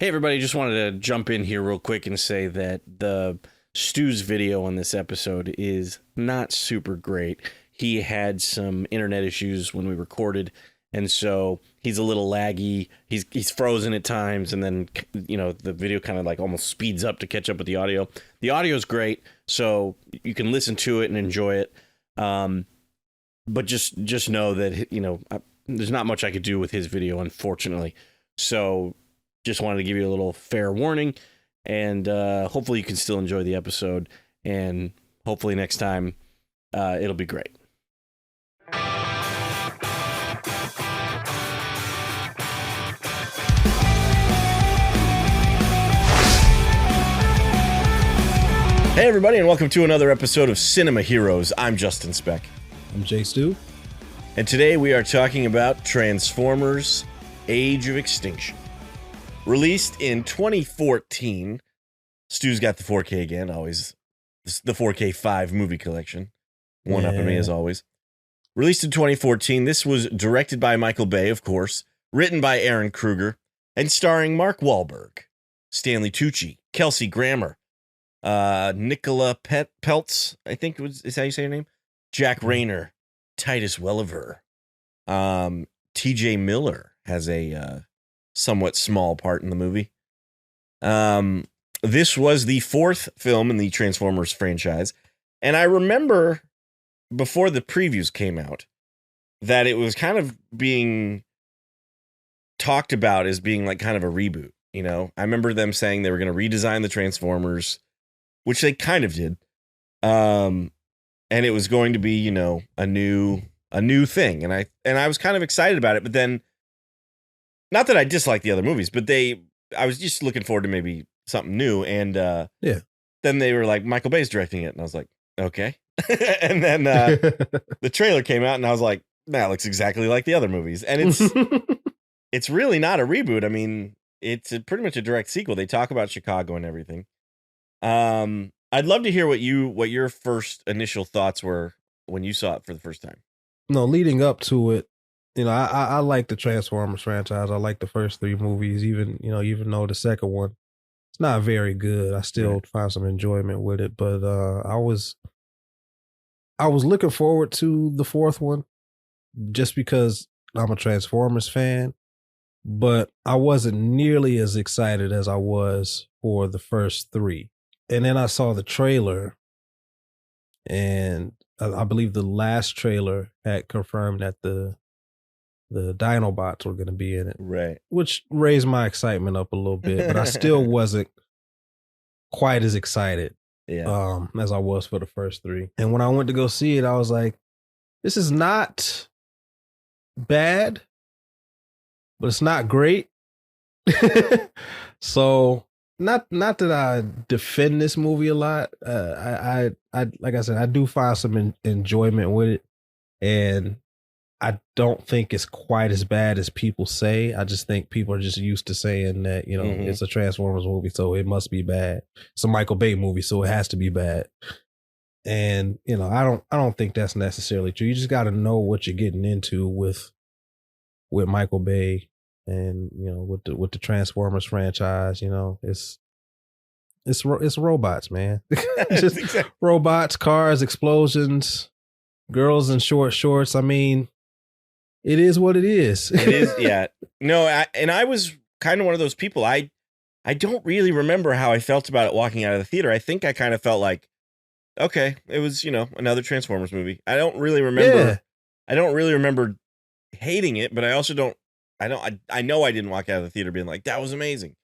Hey, everybody, just wanted to jump in here real quick and say that the Stu's video on this episode is not super great. He had some internet issues when we recorded, and so he's a little laggy. He's frozen at times, and then, the video kind of like almost speeds up to catch up with the audio. The audio is great, so you can listen to it and enjoy it. But just know that, there's not much I could do with his video, unfortunately. So just wanted to give you a little fair warning, and hopefully you can still enjoy the episode, and hopefully next time it'll be great. Hey everybody, and welcome to another episode of Cinema Heroes. I'm Justin Speck. I'm Jay Stu. And today we are talking about Transformers: Age of Extinction. Released in 2014, Stu's got the 4K again, always the 4K 5 movie collection. One up on me as always. Released in 2014, this was directed by Michael Bay, of course, written by Aaron Kruger, and starring Mark Wahlberg, Stanley Tucci, Kelsey Grammer, Nicola Peltz, I think is how you say her name, Jack Rayner, Titus Welliver, TJ Miller has a somewhat small part in the movie. This was the fourth film in the Transformers franchise, and I remember before the previews came out that it was kind of being talked about as being like kind of a reboot. I remember them saying they were going to redesign the Transformers, which they kind of did. And it was going to be, a new thing. And I was kind of excited about it, but then not that I dislike the other movies, but I was just looking forward to maybe something new. And then they were like, Michael Bay's directing it. And I was like, okay. And then the trailer came out and I was like, that looks exactly like the other movies. And it's really not a reboot. I mean, it's pretty much a direct sequel. They talk about Chicago and everything. I'd love to hear what your first initial thoughts were when you saw it for the first time. No, leading up to it, I like the Transformers franchise. I like the first three movies, even though the second one, it's not very good. I still find some enjoyment with it, but I was looking forward to the fourth one just because I'm a Transformers fan, but I wasn't nearly as excited as I was for the first three. And then I saw the trailer, and I believe the last trailer had confirmed that the Dinobots were going to be in it. Right. Which raised my excitement up a little bit, but I still wasn't quite as excited as I was for the first three. And when I went to go see it, I was like, this is not bad, but it's not great. So not that I defend this movie a lot. I like I said, I do find some enjoyment with it, and I don't think it's quite as bad as people say. I just think people are just used to saying that, it's a Transformers movie, so it must be bad. It's a Michael Bay movie, so it has to be bad. And, I don't think that's necessarily true. You just got to know what you're getting into with Michael Bay and, with the Transformers franchise. It's robots, man. Just exactly. Robots, cars, explosions, girls in short shorts. I mean, it is what it is. It is, yeah. No, I was kind of one of those people. I don't really remember how I felt about it walking out of the theater. I think I kind of felt like, okay, it was, another Transformers movie. I don't really remember. Yeah. I don't really remember hating it, but I also don't. I know I didn't walk out of the theater being like, that was amazing.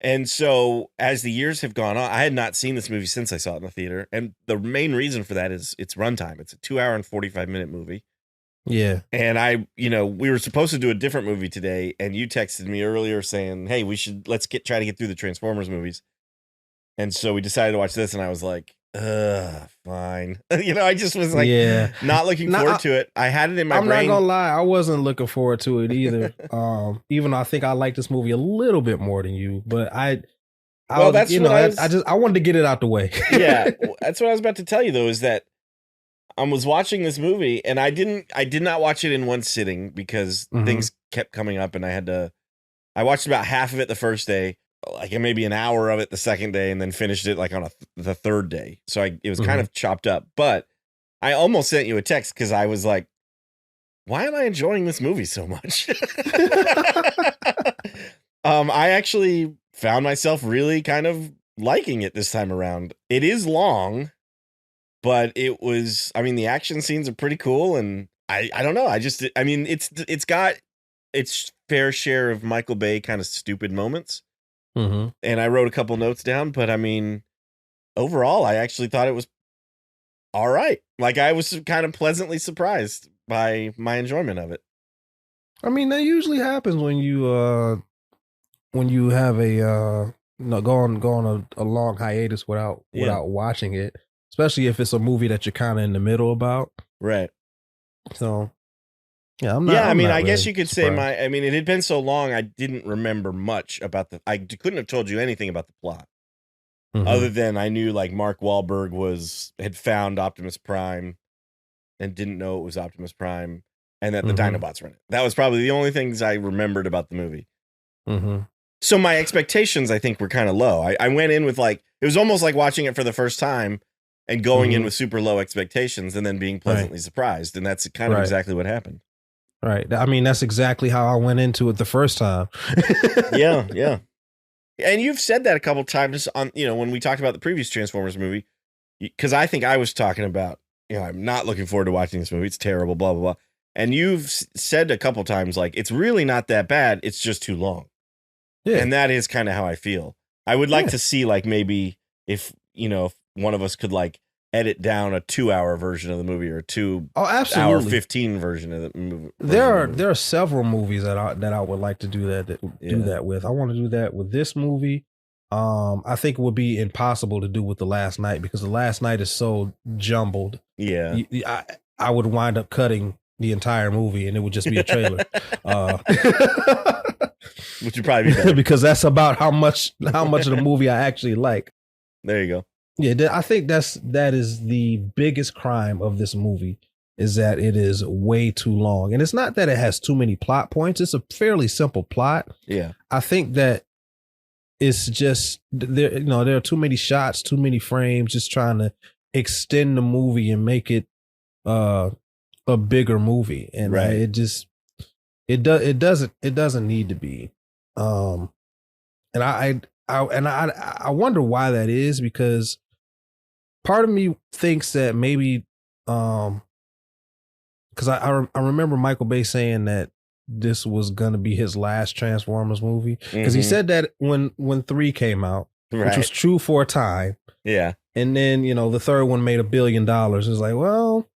And so as the years have gone on, I had not seen this movie since I saw it in the theater. And the main reason for that is its runtime. It's a 2-hour and 45-minute movie. Yeah. And we were supposed to do a different movie today, and you texted me earlier saying, hey, let's try to get through the Transformers movies. And so we decided to watch this, and I was like, fine. I just was like, not looking forward to it. I had it in my brain. I'm not gonna lie, I wasn't looking forward to it either. Even though I think I like this movie a little bit more than you, but I wanted to get it out the way. Yeah, that's what I was about to tell you though, is that I was watching this movie, and I did not watch it in one sitting because things kept coming up, and I had to I watched about half of it the first day, like maybe an hour of it the second day, and then finished it like on the third day. So it was kind of chopped up. But I almost sent you a text because I was like, why am I enjoying this movie so much? I actually found myself really kind of liking it this time around. It is long, but the action scenes are pretty cool. And I don't know. It's got its fair share of Michael Bay kind of stupid moments. And I wrote a couple notes down, but overall, I actually thought it was all right. Like, I was kind of pleasantly surprised by my enjoyment of it. I mean, that usually happens when you have a go on a long hiatus without watching it, especially if it's a movie that you're kind of in the middle about. Right. So, yeah, I guess you could say it had been so long, I didn't remember much about I couldn't have told you anything about the plot. Other than I knew like Mark Wahlberg had found Optimus Prime and didn't know it was Optimus Prime, and that the Dinobots were in it. That was probably the only things I remembered about the movie. So my expectations, I think, were kind of low. I went in with it was almost like watching it for the first time and going in with super low expectations and then being pleasantly surprised. And that's kind of exactly what happened. Right. I mean, that's exactly how I went into it the first time. Yeah. And you've said that a couple times on, when we talked about the previous Transformers movie, because I think I was talking about, I'm not looking forward to watching this movie. It's terrible, blah, blah, blah. And you've said a couple times, it's really not that bad. It's just too long. Yeah. And that is kind of how I feel. I would like to see, maybe if one of us could, edit down a 2-hour version of the movie or 2 hour 15 version of the movie. There are several movies that I would like to do that with. I want to do that with this movie. I think it would be impossible to do with The Last Night because The Last Night is so jumbled. Yeah. I would wind up cutting the entire movie and it would just be a trailer. Which would probably be better. Because that's about how much of the movie I actually like. There you go. Yeah, I think that is the biggest crime of this movie is that it is way too long. And it's not that it has too many plot points. It's a fairly simple plot. Yeah. I think that it's just there are too many shots, too many frames, just trying to extend the movie and make it a bigger movie. And it doesn't need to be. And I wonder why that is, because part of me thinks that maybe because I remember Michael Bay saying that this was gonna be his last Transformers movie, because he said that when 3 came out, which was true for a time. Yeah. And then the third one made $1 billion. It's like, well,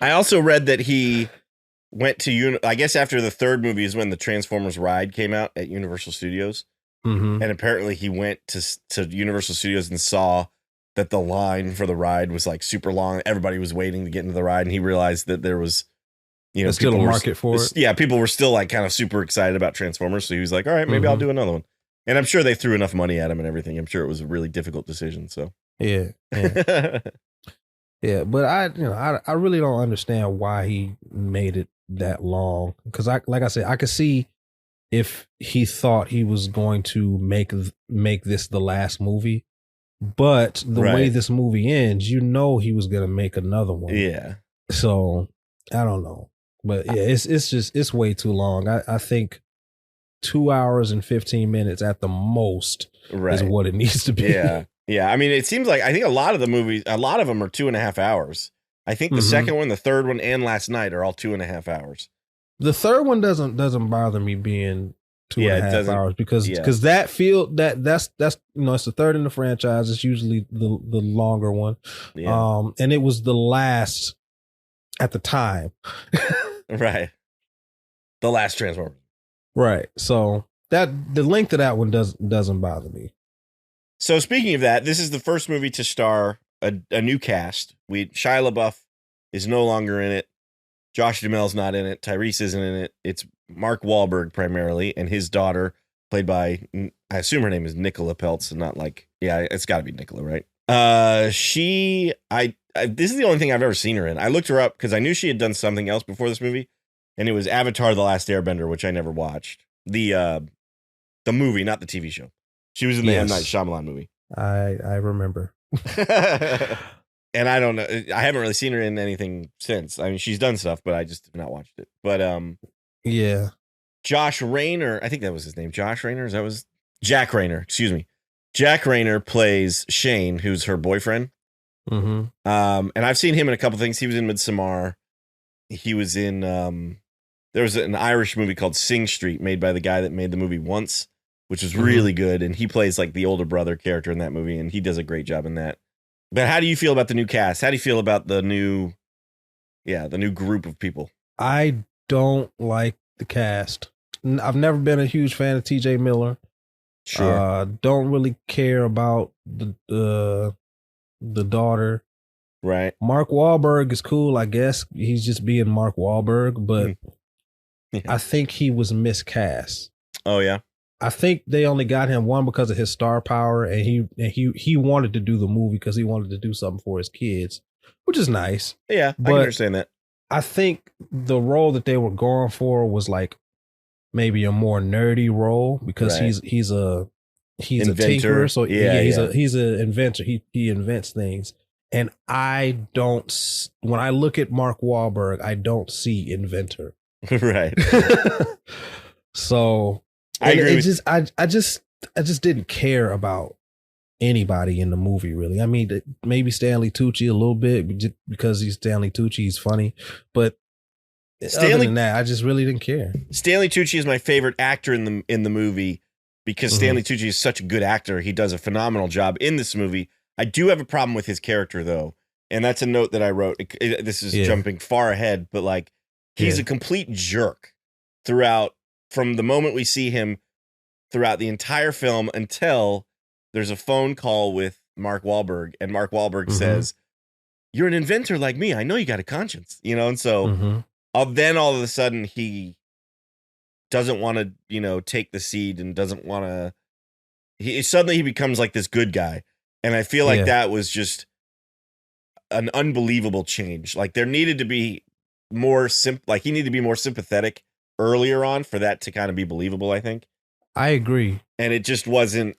I also read that he went to I guess after the third movie is when the Transformers ride came out at Universal Studios. And apparently he went to Universal Studios and saw that the line for the ride was super long. Everybody was waiting to get into the ride, and he realized that there was, there's still a market for it. Yeah, people were still kind of super excited about Transformers. So he was like, all right, maybe I'll do another one. And I'm sure they threw enough money at him and everything. I'm sure it was a really difficult decision. So yeah. Yeah, but I really don't understand why he made it that long. Because like I said, I could see if he thought he was going to make this the last movie, but the way this movie ends, he was going to make another one. Yeah. So I don't know, but yeah, it's way too long. I think 2 hours and 15 minutes at the most is what it needs to be. Yeah. Yeah. I mean, it seems like, I think a lot of the movies, a lot of them are 2.5 hours. I think the second one, the third one, and Last Night are all 2.5 hours. The third one doesn't bother me being 2.5 hours because that's it's the third in the franchise. It's usually the longer one. Yeah. And it was the last at the time. Right. The last Transformer. Right. So the length of that one doesn't bother me. So speaking of that, this is the first movie to star a new cast. Shia LaBeouf is no longer in it. Josh Duhamel's not in it. Tyrese isn't in it. It's Mark Wahlberg primarily, and his daughter, played by, I assume her name is Nicola Peltz, and not it's got to be Nicola, right? This is the only thing I've ever seen her in. I looked her up because I knew she had done something else before this movie, and it was Avatar: The Last Airbender, which I never watched. The movie, not the TV show. She was in the M. Night Shyamalan movie. I remember. And I don't know. I haven't really seen her in anything since. I mean, she's done stuff, but I just have not watched it. But yeah. Josh Rayner, I think that was his name. Josh Rayner, Jack Rayner. Excuse me. Jack Rayner plays Shane, who's her boyfriend. Mm-hmm. And I've seen him in a couple things. He was in Midsommar. He was in there was an Irish movie called Sing Street, made by the guy that made the movie Once, which was really good. And he plays like the older brother character in that movie, and he does a great job in that. But how do you feel about the new cast? How do you feel about the new group of people? I don't like the cast. I've never been a huge fan of TJ Miller. Sure. Don't really care about the daughter. Right. Mark Wahlberg is cool, I guess. He's just being Mark Wahlberg, but yeah. I think he was miscast. Oh yeah. I think they only got him one because of his star power, and he wanted to do the movie because he wanted to do something for his kids, which is nice. Yeah, but I can understand that. I think the role that they were going for was like maybe a more nerdy role because he's a tinkerer, so he's an inventor. He invents things, and when I look at Mark Wahlberg, I don't see inventor. Right. So I agree. I just didn't care about anybody in the movie, really. I mean, maybe Stanley Tucci a little bit just because he's Stanley Tucci, he's funny, but other than that, I just really didn't care. Stanley Tucci is my favorite actor in the movie because Stanley Tucci is such a good actor. He does a phenomenal job in this movie. I do have a problem with his character though, and that's a note that I wrote. This is jumping far ahead, but like he's a complete jerk throughout. From the moment we see him throughout the entire film until there's a phone call with Mark Wahlberg, and Mark Wahlberg says, "You're an inventor like me. I know you got a conscience," and so then all of a sudden he doesn't want to, take the seed and doesn't want to. He becomes like this good guy, and I feel like that was just an unbelievable change. Like there needed to be more he needed to be more sympathetic earlier on for that to kind of be believable, I think. I agree. And it just wasn't.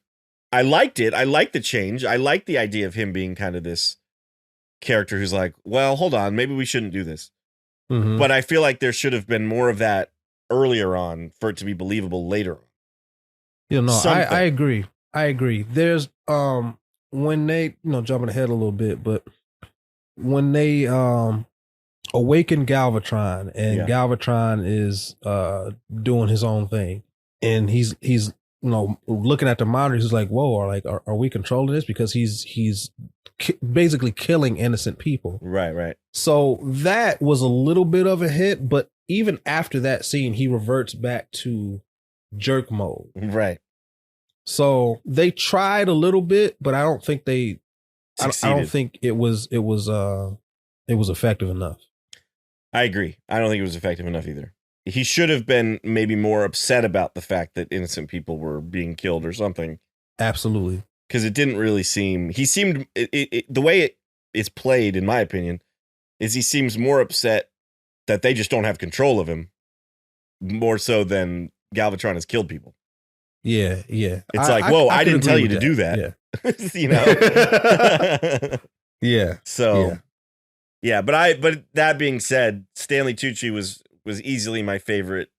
I liked it. I liked the change. I liked the idea of him being kind of this character who's like, well, hold on, maybe we shouldn't do this. But I feel like there should have been more of that earlier on for it to be believable later on. I agree. There's when they, jumping ahead a little bit, but when they awaken Galvatron, and Galvatron is doing his own thing, and he's looking at the monitors, he's like, whoa, are we controlling this? Because he's basically killing innocent people. Right. So that was a little bit of a hit, but even after that scene, he reverts back to jerk mode. Right. So they tried a little bit, but I don't think I don't think it was effective enough. I agree. I don't think it was effective enough either. He should have been maybe more upset about the fact that innocent people were being killed or something. Absolutely. Because it didn't really seem... the way it's played, in my opinion, is he seems more upset that they just don't have control of him, more so than Galvatron has killed people. Yeah. It's I didn't tell you to do that. Yeah. Yeah. So... Yeah, but that being said, Stanley Tucci was easily my favorite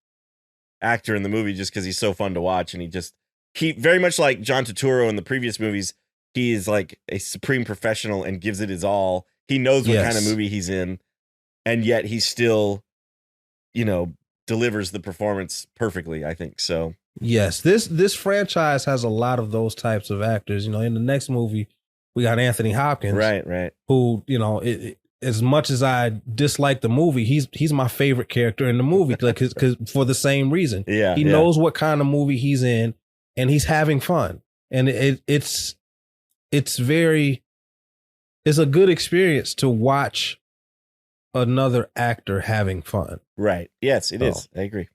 actor in the movie just because he's so fun to watch, and he very much like John Turturro in the previous movies, he is like a supreme professional and gives it his all. He knows what kind of movie he's in, and yet he still, delivers the performance perfectly, I think. So yes, this franchise has a lot of those types of actors. In the next movie, we got Anthony Hopkins, right, who as much as I dislike the movie, he's my favorite character in the movie, because for the same reason. He knows what kind of movie he's in, and he's having fun, and it's a good experience to watch another actor having fun. Right. Yes, it is. I agree.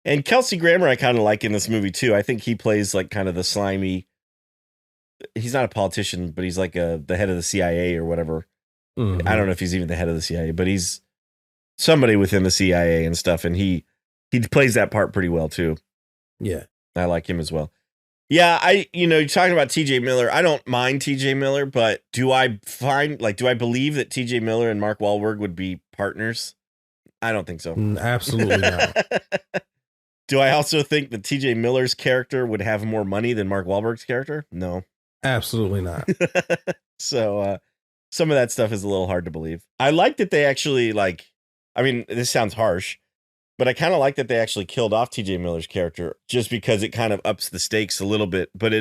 And Kelsey Grammer, I kind of like in this movie too. I think he plays like kind of the slimy. He's not a politician, but he's like the head of the CIA or whatever. I don't know if he's even the head of the CIA, but he's somebody within the CIA and stuff, and he plays that part pretty well too. Yeah, I like him as well. Yeah, you're talking about T.J. Miller. I don't mind T.J. Miller, but do I believe that T.J. Miller and Mark Wahlberg would be partners? I don't think so. Absolutely not. Do I also think that T.J. Miller's character would have more money than Mark Wahlberg's character? No. Absolutely not. So some of that stuff is a little hard to believe. I like that they actually this sounds harsh, but I kind of like that they actually killed off T.J. Miller's character just because it kind of ups the stakes a little bit. But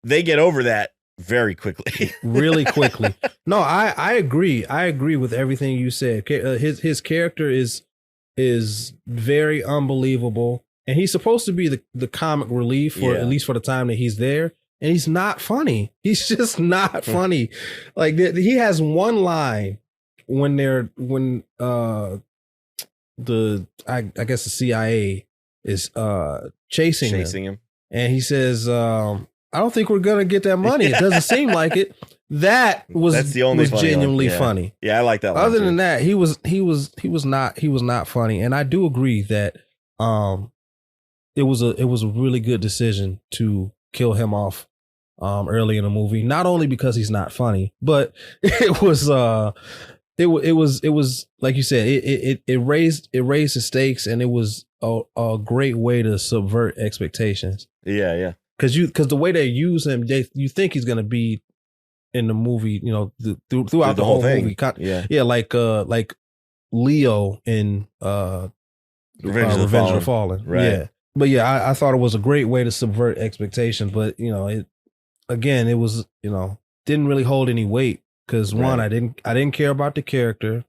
they get over that very quickly. Really quickly. No, I agree. I agree with everything you said. His character is very unbelievable, and he's supposed to be the comic relief for at least for the time that he's there. And he's not funny. He's just not funny. Like he has one line when I guess the CIA is chasing him, and he says, "I don't think we're gonna get that money. It doesn't seem like it." That's the only was genuinely funny. Yeah, I like that line. Other than that, he was not funny, and I do agree that it was a really good decision to kill him off early in the movie. Not only because he's not funny, but it was like you said, it raised the stakes, and it was a great way to subvert expectations. Yeah. Because the way they use him, you think he's gonna be in the movie, throughout the whole movie. Yeah, like Leo in Revenge of the Fallen. Right. Yeah. But yeah, I thought it was a great way to subvert expectations. But it was didn't really hold any weight because one, I didn't care about the character,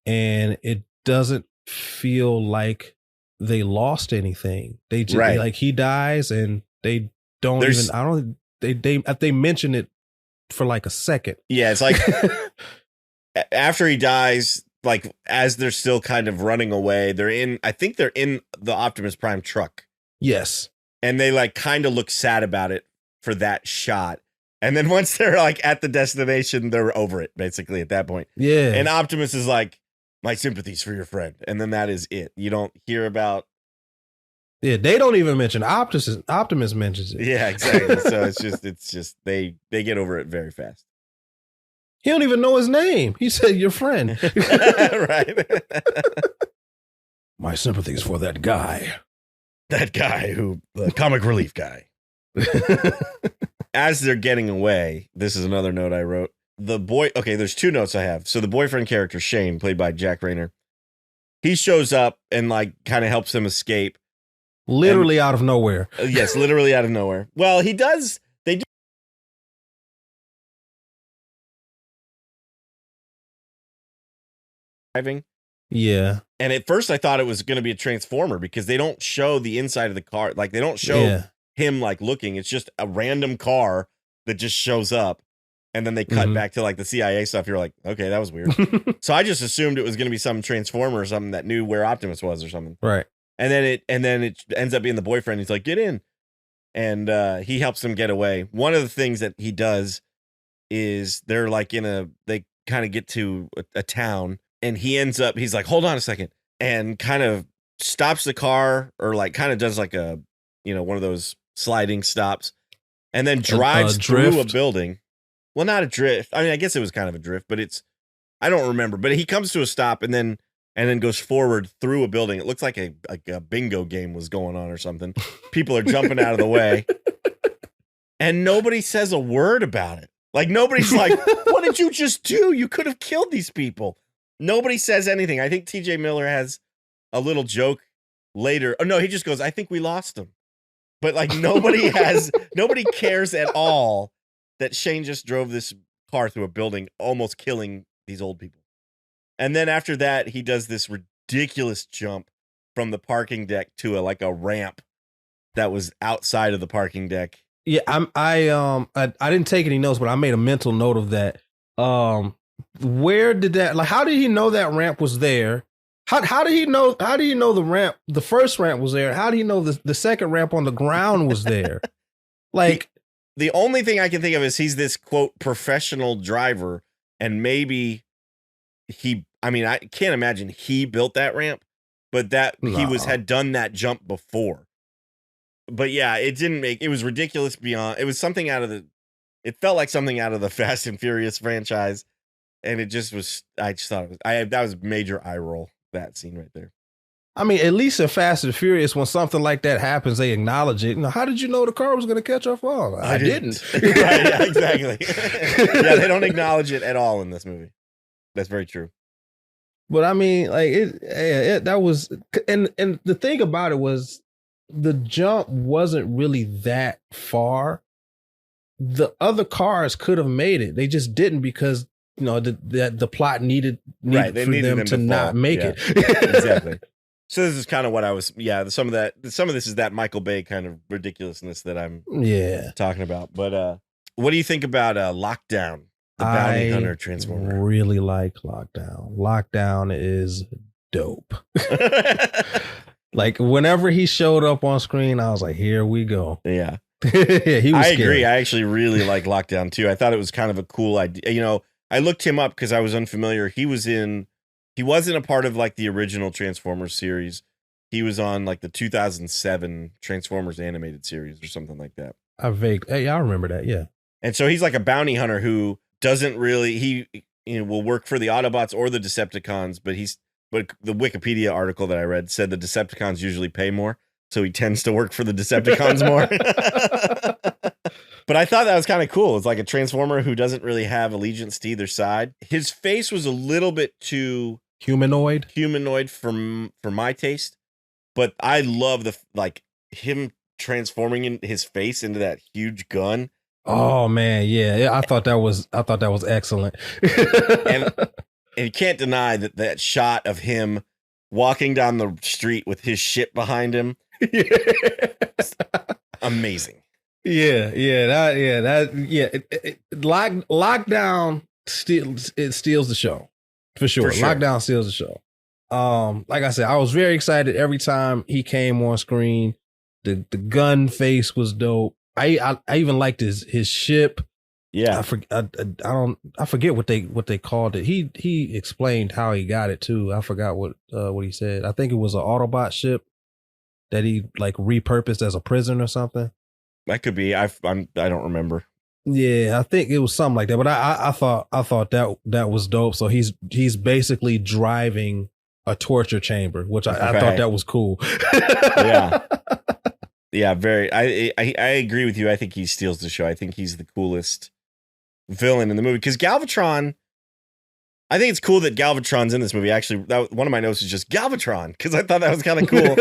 and it doesn't feel like they lost anything. They just like he dies and they don't they mention it for like a second. Yeah, it's like after he dies, like as they're still kind of running away, I think they're in the Optimus Prime truck. Yes. And they like kind of look sad about it for that shot. And then once they're like at the destination, they're over it basically at that point. Yeah. And Optimus is like, my sympathies for your friend. And then that is it. You don't hear about. Yeah, they don't even mention Optimus mentions it. Yeah, exactly. So it's just they get over it very fast. He don't even know his name. He said your friend. Right. My sympathies for that guy. That guy the comic relief guy. As they're getting away, this is another note I wrote. There's two notes I have. So the boyfriend character, Shane, played by Jack Rayner, he shows up and like kind of helps them escape. Literally out of nowhere. Yes, literally out of nowhere. Well, he does. They do. Driving. Yeah. And at first I thought it was going to be a transformer because they don't show the inside of the car. Like they don't show him like looking. It's just a random car that just shows up. And then they cut back to like the CIA stuff. You're like, okay, that was weird. So I just assumed it was going to be some transformer or something that knew where Optimus was or something. Right. And then it ends up being the boyfriend. He's like, get in. And he helps them get away. One of the things that he does is they're like they kind of get to a town, and he's like, hold on a second, and kind of stops the car, or like kind of does like a, one of those sliding stops, and then drives through a building. Well, not a drift. I mean, I guess it was kind of a drift, but I don't remember. But he comes to a stop and then goes forward through a building. It looks like a bingo game was going on or something. People are jumping out of the way. And nobody says a word about it. Like, nobody's like, what did you just do? You could have killed these people. Nobody says anything. I think TJ Miller has a little joke later. Oh, no, he just goes, I think we lost him. But like nobody cares at all that Shane just drove this car through a building, almost killing these old people. And then after that, he does this ridiculous jump from the parking deck to a ramp that was outside of the parking deck. Yeah, I didn't take any notes, but I made a mental note of that. Where did that, like, how did he know that ramp was there? How did he know the ramp, the first ramp was there? How did he know the second ramp on the ground was there? Like, the only thing I can think of is he's this quote professional driver, and maybe he I mean, I can't imagine he built that ramp, but that he had done that jump before. But yeah, it was ridiculous beyond. It was something it felt like something out of the Fast and Furious franchise. And it just was, I just thought that was a major eye roll, that scene right there. I mean, at least in Fast and Furious, when something like that happens, they acknowledge it. How did you know the car was going to catch our fall? I didn't. Right, yeah, exactly. Yeah, they don't acknowledge it at all in this movie. That's very true. But I mean, like that was, and the thing about it was the jump wasn't really that far. The other cars could have made it. They just didn't because, the plot needed for them to not make it. Exactly. So this is kind of what I was, some of this is that Michael Bay kind of ridiculousness that I'm talking about. But what do you think about Lockdown, the bounty hunter transformer? I really like Lockdown. Lockdown is dope. Like whenever he showed up on screen, I was like, here we go. Yeah. He was I agree. scary. I actually really like Lockdown too. I thought it was kind of a cool idea. I looked him up because I was unfamiliar. He wasn't a part of like the original Transformers series. He was on like the 2007 Transformers animated series or something like that. I remember that. Yeah. And so he's like a bounty hunter who doesn't really, will work for the Autobots or the Decepticons, but the Wikipedia article that I read said the Decepticons usually pay more. So he tends to work for the Decepticons more. But I thought that was kind of cool. It's like a Transformer who doesn't really have allegiance to either side. His face was a little bit too humanoid for my taste. But I love him transforming in his face into that huge gun. Oh man, yeah. I thought that was excellent. and you can't deny that shot of him walking down the street with his ship behind him. Amazing. Lockdown steals the show for sure. Lockdown steals the show. Like I said, I was very excited every time he came on screen. The gun face was dope. I even liked his ship. Yeah, I forget what they called it. He explained how he got it too. I forgot what he said. I think it was an Autobot ship that he like repurposed as a prison or something. That could be. I don't remember. Yeah, I think it was something like that. But I thought that was dope. So he's basically driving a torture chamber, which I thought that was cool. Yeah. Yeah, very. I agree with you. I think he steals the show. I think he's the coolest villain in the movie because Galvatron. I think it's cool that Galvatron's in this movie. Actually, one of my notes is just Galvatron because I thought that was kind of cool.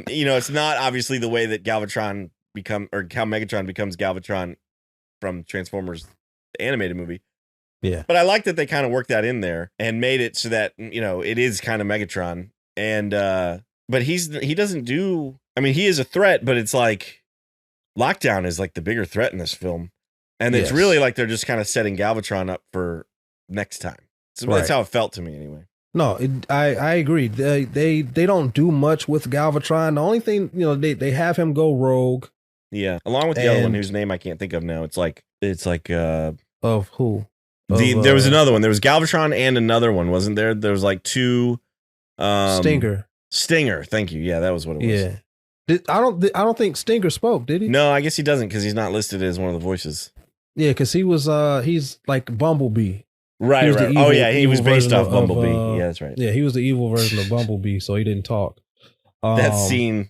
It's not obviously the way that Galvatron how Megatron becomes Galvatron from Transformers, the animated movie. Yeah, but I like that they kind of worked that in there and made it so that it is kind of Megatron. And but he doesn't do. I mean, he is a threat, but it's like Lockdown is like the bigger threat in this film, and it's really like they're just kind of setting Galvatron up for next time. So that's how it felt to me anyway. No, I agree. They don't do much with Galvatron. The only thing, they have him go rogue. Yeah, along with the other one whose name I can't think of now. It's like of who? There was another one. There was Galvatron and another one, wasn't there? There was like two. Stinger. Thank you. Yeah, that was what it was. Yeah. I don't think Stinger spoke, did he? No, I guess he doesn't because he's not listed as one of the voices. Yeah, because he's like Bumblebee. Right. Evil, he was based off Bumblebee. Yeah, that's right. Yeah, he was the evil version of Bumblebee, so he didn't talk. That scene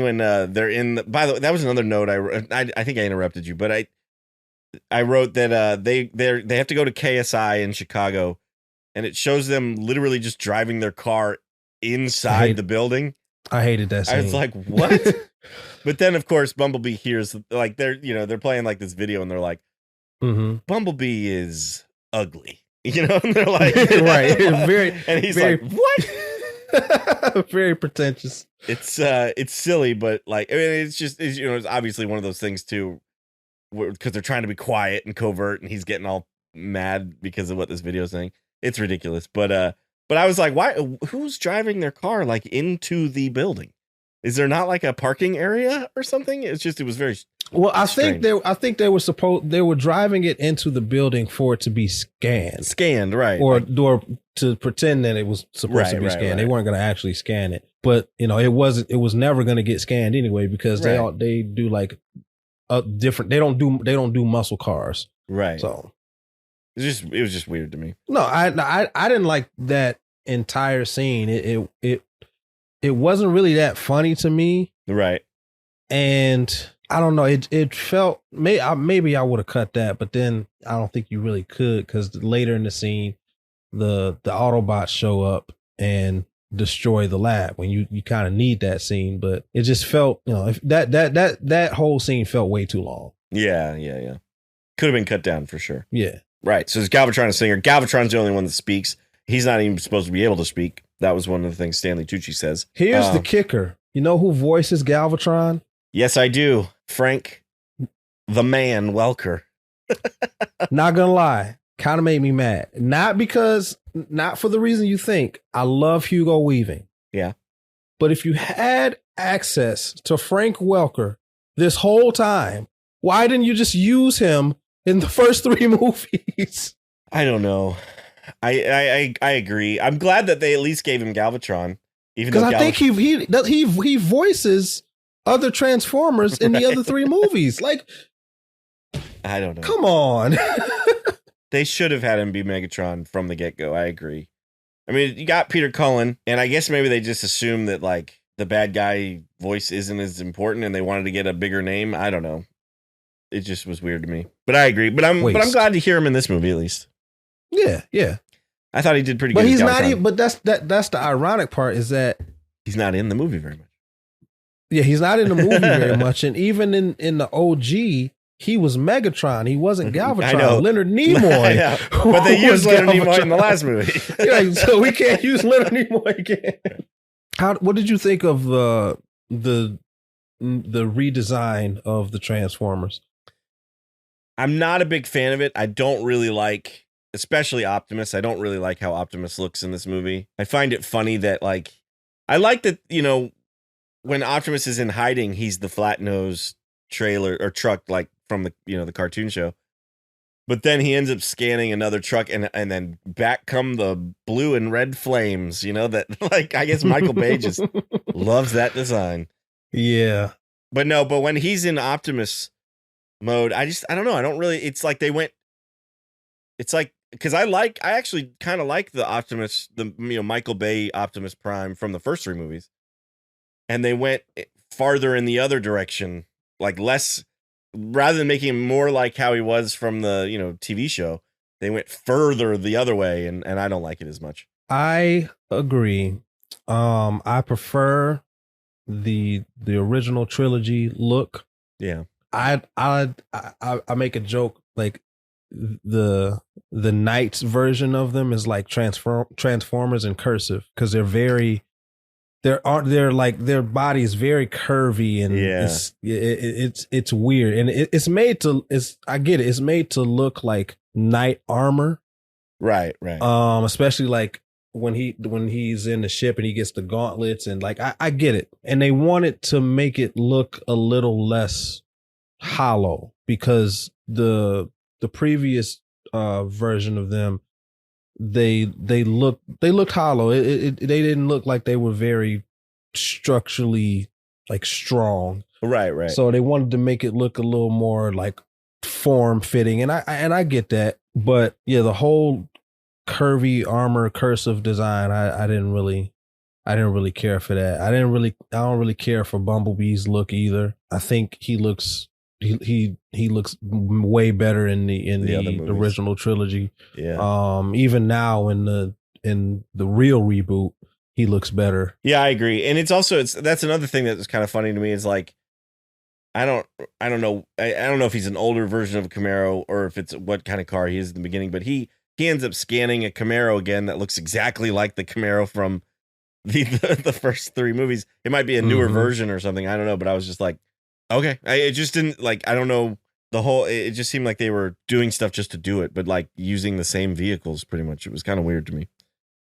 when they're in. By the way, that was another note. I think I interrupted you, but I wrote that they have to go to KSI in Chicago, and it shows them literally just driving their car inside the building. I hated that scene. I was like, what? But then, of course, Bumblebee hears like they're playing like this video, and they're like, Bumblebee is ugly, and they're like, right, and he's like, what? Very pretentious. It's silly, but like, I mean, it's just it's obviously one of those things too, because they're trying to be quiet and covert, and he's getting all mad because of what this video is saying. It's ridiculous, but I was like, why? Who's driving their car like into the building? Is there not like a parking area or something? It was very. Well, I think they were driving it into the building for it to be scanned. Scanned, right. Or to pretend that it was supposed to be scanned. Right. They weren't going to actually scan it. But, you know, it was never going to get scanned anyway because they do like a different, they don't do muscle cars. Right. So it was just weird to me. No, I didn't like that entire scene. It wasn't really that funny to me. Right. And I don't know. It felt maybe I would have cut that, but then I don't think you really could because later in the scene, the Autobots show up and destroy the lab when you kind of need that scene. But it just felt, you know, if that whole scene felt way too long. Yeah. Could have been cut down for sure. Yeah. Right. So is Galvatron a singer? Galvatron's the only one that speaks. He's not even supposed to be able to speak. That was one of the things Stanley Tucci says. Here's the kicker. You know who voices Galvatron? Yes, I do. Frank, the man, Welker. Not gonna lie, kind of made me mad. Not for the reason you think. I love Hugo Weaving. Yeah. But if you had access to Frank Welker this whole time, why didn't you just use him in the first 3 movies? I don't know. I agree. I'm glad that they at least gave him Galvatron. Because I think he voices other Transformers in the other 3 movies. Like, I don't know. Come on. They should have had him be Megatron from the get-go. I agree. I mean, you got Peter Cullen, and I guess maybe they just assumed that like the bad guy voice isn't as important, and they wanted to get a bigger name. I don't know. It just was weird to me. But I agree. But I'm glad to hear him in this movie at least. Yeah. I thought he did pretty good. But he's not even. But that's the ironic part is that he's not in the movie very much. Yeah, he's not in the movie very much, and even in the OG, he was Megatron. He wasn't Galvatron. I know. Leonard Nimoy. But they used Leonard Nimoy in the last movie. Yeah, so we can't use Leonard Nimoy again. What did you think of the redesign of the Transformers? I'm not a big fan of it. I don't really like, especially Optimus. I don't really like how Optimus looks in this movie. I find it funny that I like that, you know, when Optimus is in hiding, he's the flat-nosed trailer or truck like from the cartoon show. But then he ends up scanning another truck and then back come the blue and red flames, you know, that I guess Michael Bay just loves that design. Yeah. But when he's in Optimus mode, I don't know. I don't really, it's like because I actually kind of like the Optimus, Michael Bay Optimus Prime from the first 3 movies. And they went farther in the other direction, like less, rather than making him more like how he was from the, TV show, they went further the other way. And I don't like it as much. I agree. I prefer the original trilogy look. Yeah. I make a joke like the Knights version of them is like Transformers in cursive because they're very their body is very curvy and it's weird and it's made to look like knight armor. Right. Especially like when he's in the ship and he gets the gauntlets and like I get it. And they wanted to make it look a little less hollow because the previous version of them they looked hollow. They didn't look like they were very structurally like strong. Right. So they wanted to make it look a little more like form fitting, and I get that. But yeah, the whole curvy armor cursive design, I didn't really care for that. I don't really care for Bumblebee's look either. I think he looks way better in the original trilogy. Yeah. Even now in the real reboot, he looks better. Yeah, I agree. And that's another thing that's kind of funny to me is like, I don't know. I don't know if he's an older version of a Camaro or if it's what kind of car he is in the beginning, but he ends up scanning a Camaro again that looks exactly like the Camaro from the first 3 movies. It might be a newer version or something. I don't know, but I was just like, okay. It just didn't I don't know it just seemed like they were doing stuff just to do it, but like using the same vehicles pretty much. It was kind of weird to me.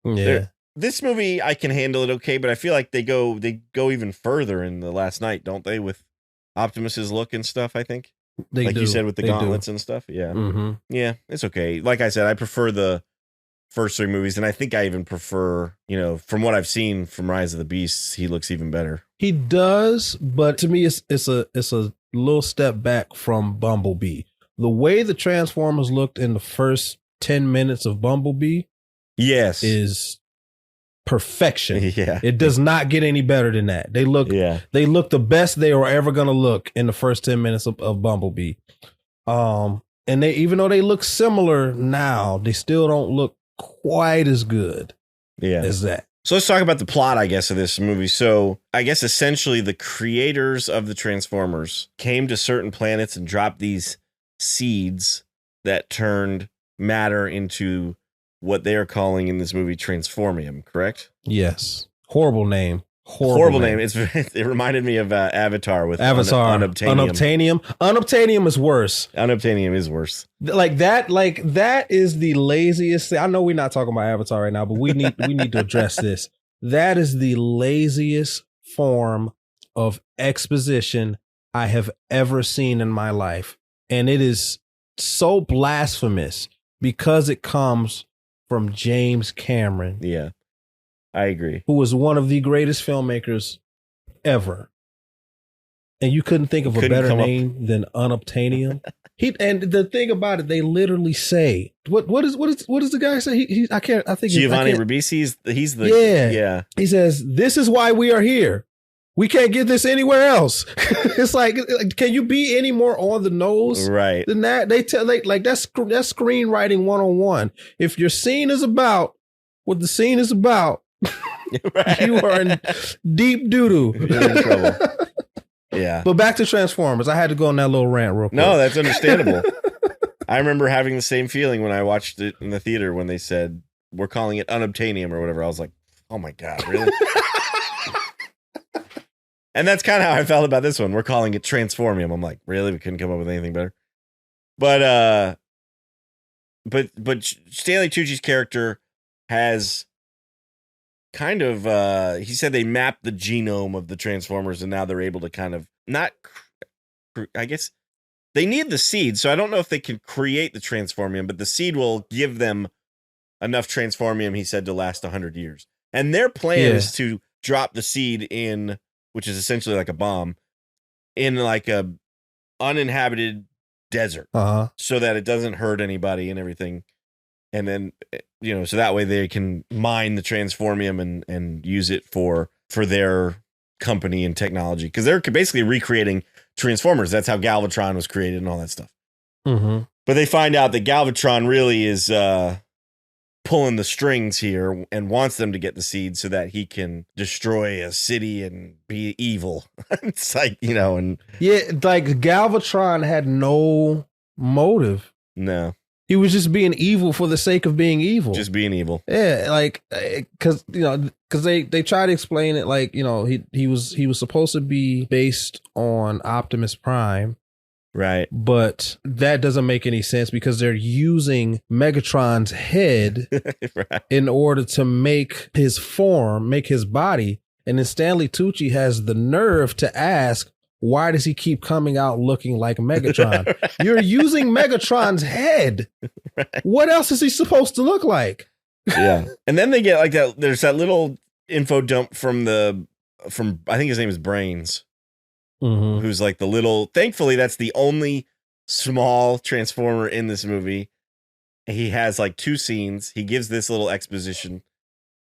Yeah. This movie, I can handle it okay, but I feel like they go even further in The Last Night, don't they? With Optimus's look and stuff, I think. They like do. you said with the They gauntlets and stuff. Yeah. Mm-hmm. Yeah, it's okay. Like I said, I prefer the first 3 movies, and I think I even prefer, from what I've seen from Rise of the Beasts, he looks even better. He does, but to me, it's a little step back from Bumblebee. The way the Transformers looked in the first 10 minutes of Bumblebee, yes, is perfection. Yeah, it does not get any better than that. They look the best they were ever gonna look in the first 10 minutes of Bumblebee. And they, even though they look similar now, they still don't look quite as good as that. So let's talk about the plot, I guess, of this movie. So I guess essentially the creators of the Transformers came to certain planets and dropped these seeds that turned matter into what they are calling in this movie Transformium, correct? Yes. Horrible name. Horrible name. It reminded me of Avatar with Unobtainium. Unobtainium is worse. Unobtainium is worse. Like that is the laziest thing. I know we're not talking about Avatar right now, but we need to address this. That is the laziest form of exposition I have ever seen in my life. And it is so blasphemous because it comes from James Cameron. Yeah. I agree. Who was one of the greatest filmmakers ever. And you couldn't think of a better name than Unobtainium. And the thing about it, they literally say, what does the guy say? I think Giovanni Ribisi, he's the yeah. He says, "This is why we are here. We can't get this anywhere else." It's like, can you be any more on the nose than that? They tell that's screenwriting 101. If your scene is about what the scene is about, you are in deep doo-doo. You're in trouble. Yeah. But back to Transformers. I had to go on that little rant real quick. No, that's understandable. I remember having the same feeling when I watched it in the theater when they said, we're calling it Unobtainium or whatever. I was like, oh my God, really? And that's kind of how I felt about this one. We're calling it Transformium. I'm like, really? We couldn't come up with anything better. But Stanley Tucci's character has kind of he said they mapped the genome of the Transformers and now they're able to kind of I guess they need the seed, so I don't know if they can create the Transformium, but the seed will give them enough Transformium, he said, to last 100 years. And their plan is to drop the seed in, which is essentially like a bomb, in like a uninhabited desert, so that it doesn't hurt anybody and everything. And then, so that way they can mine the Transformium and use it for their company and technology. Because they're basically recreating Transformers. That's how Galvatron was created and all that stuff. Mm-hmm. But they find out that Galvatron really is pulling the strings here and wants them to get the seed so that he can destroy a city and be evil. It's like, and... Yeah, like Galvatron had no motive. No. He was just being evil for the sake of being evil. Just being evil. Yeah, like, because they try to explain it like, he was supposed to be based on Optimus Prime. Right. But that doesn't make any sense because they're using Megatron's head in order to make his form, make his body. And then Stanley Tucci has the nerve to ask, why does he keep coming out looking like Megatron? You're using Megatron's head. What else is he supposed to look like? Yeah. And then they get like that. There's that little info dump from I think his name is Brains, who's like the little, thankfully, that's the only small Transformer in this movie. He has like 2 scenes. He gives this little exposition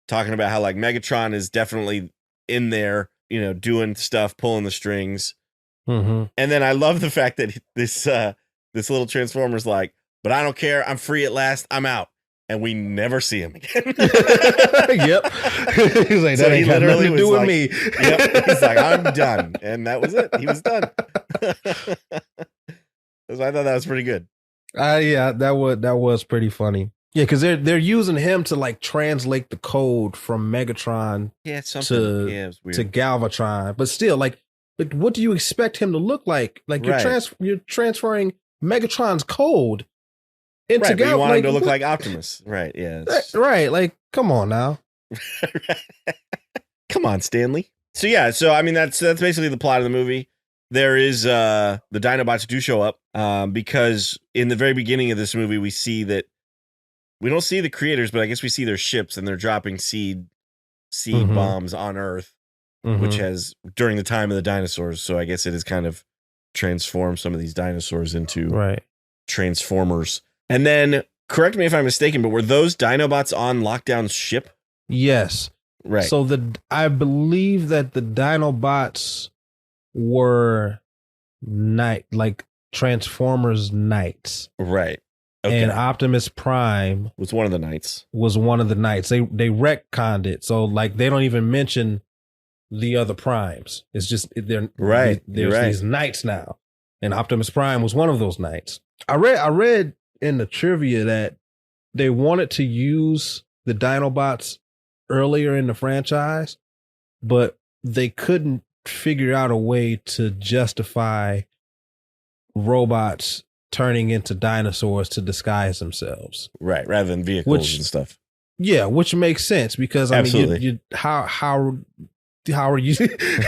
talking about how like Megatron is definitely in there, doing stuff, pulling the strings. And then I love the fact that this little Transformer's like, but I don't care. I'm free at last. I'm out. And we never see him again. Yep. He's like, that ain't got nothing to do with me. Yep. He's like, I'm done. And that was it. He was done. So I thought that was pretty good. Yeah, that was pretty funty. Yeah, because they're using him to like translate the code from Megatron to Galvatron. But still, like, what do you expect him to look like? Like you're transferring Megatron's code into Galvatron. You want him to look like Optimus. Right, yeah. Right, like, come on now. Come on, Stanley. So I mean that's basically the plot of the movie. there is the Dinobots do show up because in the very beginning of this movie, we see that we don't see the creators, but I guess we see their ships and they're dropping seed bombs on Earth, which has during the time of the dinosaurs. So I guess it has kind of transformed some of these dinosaurs into Transformers. And then correct me if I'm mistaken, but were those Dinobots on Lockdown's ship? Yes. Right. So I believe that the Dinobots were like Transformers knights. Right. Okay. And Optimus Prime was one of the knights. They retconned it. So like they don't even mention the other primes. It's just there's these knights now. And Optimus Prime was one of those knights. I read in the trivia that they wanted to use the Dinobots earlier in the franchise, but they couldn't figure out a way to justify robots turning into dinosaurs to disguise themselves. Right, rather than vehicles and stuff. Yeah, which makes sense because I mean, how are you?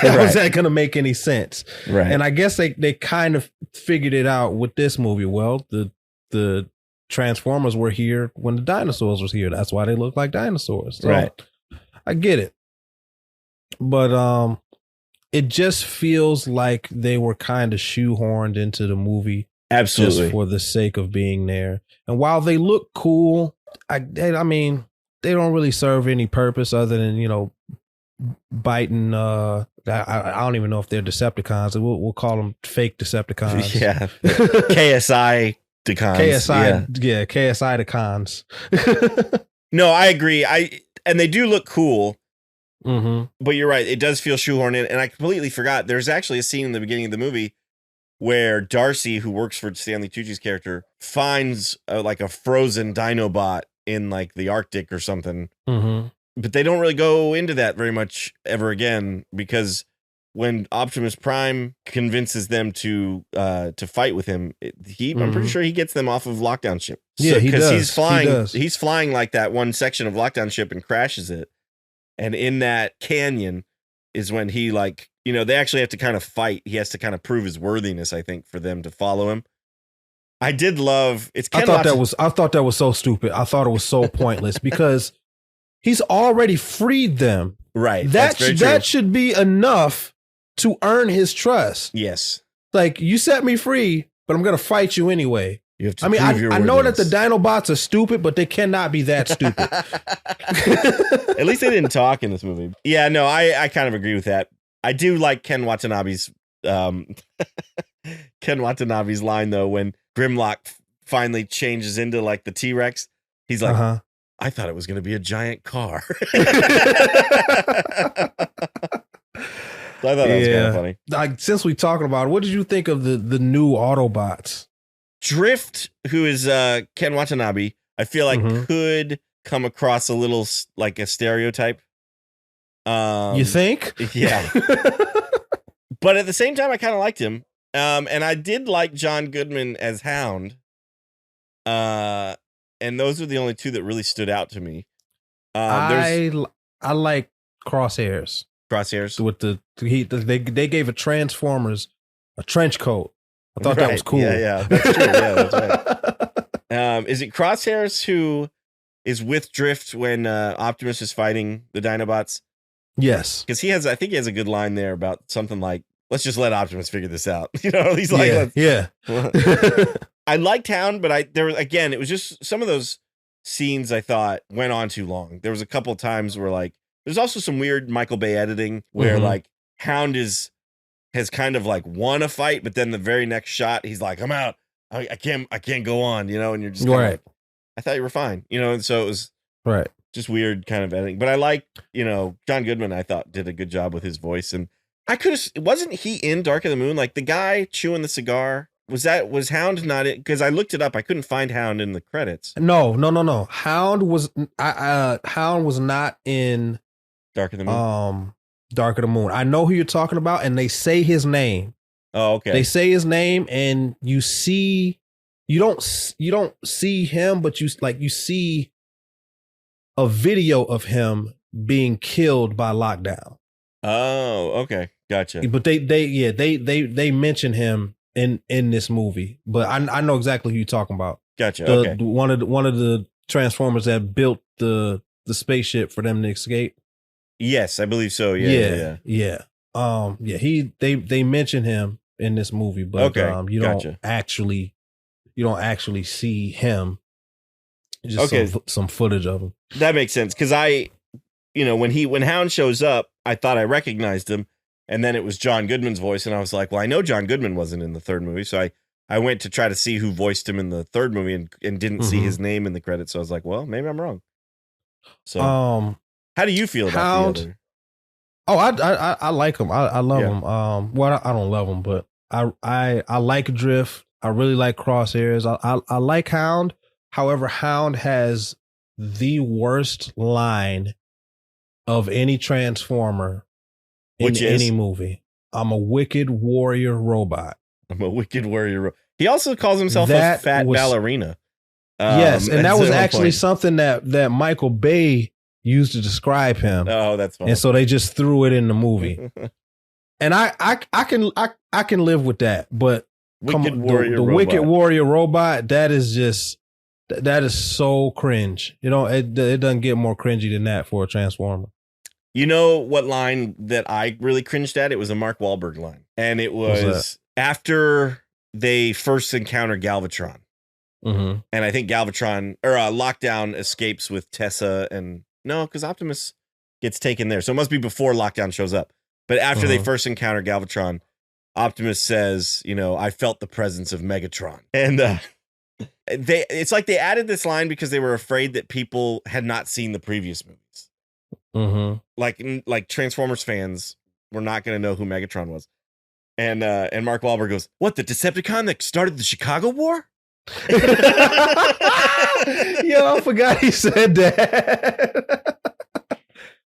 How is that going to make any sense? Right. And I guess they kind of figured it out with this movie. Well, the Transformers were here when the dinosaurs was here. That's why they look like dinosaurs. So right. I get it, but it just feels like they were kind of shoehorned into the movie. Absolutely. Just for the sake of being there. And while they look cool, I mean, they don't really serve any purpose other than, you know, biting. I don't even know if they're Decepticons. We'll call them fake Decepticons. Yeah. KSI Decons. KSI Decons. No, I agree. And they do look cool. Mm-hmm. But you're right. It does feel shoehorned in. And I completely forgot. There's actually a scene in the beginning of the movie where Darcy, who works for Stanley Tucci's character, finds like a frozen Dinobot in like the Arctic or something. Mm-hmm. But they don't really go into that very much ever again, because when Optimus Prime convinces them to fight with him, I'm pretty sure he gets them off of Lockdown ship. Yeah, he does. He's flying like that one section of Lockdown ship and crashes it. And in that canyon is when he like, you know, they actually have to kind of fight. He has to kind of prove his worthiness, I think, for them to follow him. I did love it's. I thought that was so stupid. I thought it was so pointless because he's already freed them. Right. That should be enough to earn his trust. Yes. Like, you set me free, but I'm going to fight you anyway. You have to I know that the Dinobots are stupid, but they cannot be that stupid. At least they didn't talk in this movie. Yeah, no, I kind of agree with that. I do like Ken Watanabe's line though, when Grimlock finally changes into like the T-Rex. He's like, I thought it was going to be a giant car. So I thought that was kind of funny. Like, since we talking about it, what did you think of the new Autobots? Drift, who is Ken Watanabe, I feel like could come across a little like a stereotype. You think? Yeah. But at the same time, I kind of liked him. And I did like John Goodman as Hound. And those are the only two that really stood out to me. I like Crosshairs. Crosshairs? With they gave a Transformers a trench coat. I thought that was cool. Yeah, that's true. Yeah, that's right. Is it Crosshairs who is with Drift when Optimus is fighting the Dinobots? Yes. Because I think he has a good line there about something like, let's just let Optimus figure this out. You know, he's like, yeah. I liked Hound, but it was just some of those scenes I thought went on too long. There was a couple of times where like, there's also some weird Michael Bay editing where like Hound has kind of like won a fight, but then the very next shot, he's like, I'm out. I can't go on, you know, and you're just kind of like, I thought you were fine, you know, and so it was just weird kind of editing. But I like, you know, John Goodman, I thought did a good job with his voice. And wasn't he in Dark of the Moon? Like the guy chewing the cigar, was Hound not it? Because I looked it up. I couldn't find Hound in the credits. No. Hound was not in Dark of the Moon. Dark of the Moon. I know who you're talking about, and they say his name. Oh, okay. They say his name, and you don't see him, but you see a video of him being killed by Lockdown. Oh, okay, gotcha. But they mention him in this movie. But I know exactly who you're talking about. Gotcha. Okay. One of the Transformers that built the spaceship for them to escape. Yes, I believe so. Yeah. They mention him in this movie, but okay, you gotcha. don't actually see him. Just okay, some footage of him. That makes sense because when Hound shows up, I thought I recognized him, and then it was John Goodman's voice, and I was like, well, I know John Goodman wasn't in the third movie, so I went to try to see who voiced him in the third movie and didn't see his name in the credits, so I was like, well, maybe I'm wrong. So, how do you feel about Hound, the other? Oh, I like him. I love him. Well, I don't love him, but I like Drift. I really like Crosshairs. I like Hound. However, Hound has the worst line of any Transformer in any movie. I'm a wicked warrior robot. I'm a wicked warrior. He also calls himself a fat ballerina. Yes, and that was actually something that Michael Bay used to describe him. Oh, that's funny. And so they just threw it in the movie. And I can live with that, but wicked warrior robot, that is so cringe. It doesn't get more cringy than that for a Transformer. You know what line that I really cringed at? It was a Mark Wahlberg line. And it was after they first encounter Galvatron. Mm-hmm. And I think Galvatron or Lockdown escapes with Tessa and no, because Optimus gets taken there. So it must be before Lockdown shows up. But after they first encounter Galvatron, Optimus says, I felt the presence of Megatron. And it's like they added this line because they were afraid that people had not seen the previous movies. Mm-hmm. Like Transformers fans were not going to know who Megatron was. And Mark Wahlberg goes, what, the Decepticon that started the Chicago War? Yo, I forgot he said that.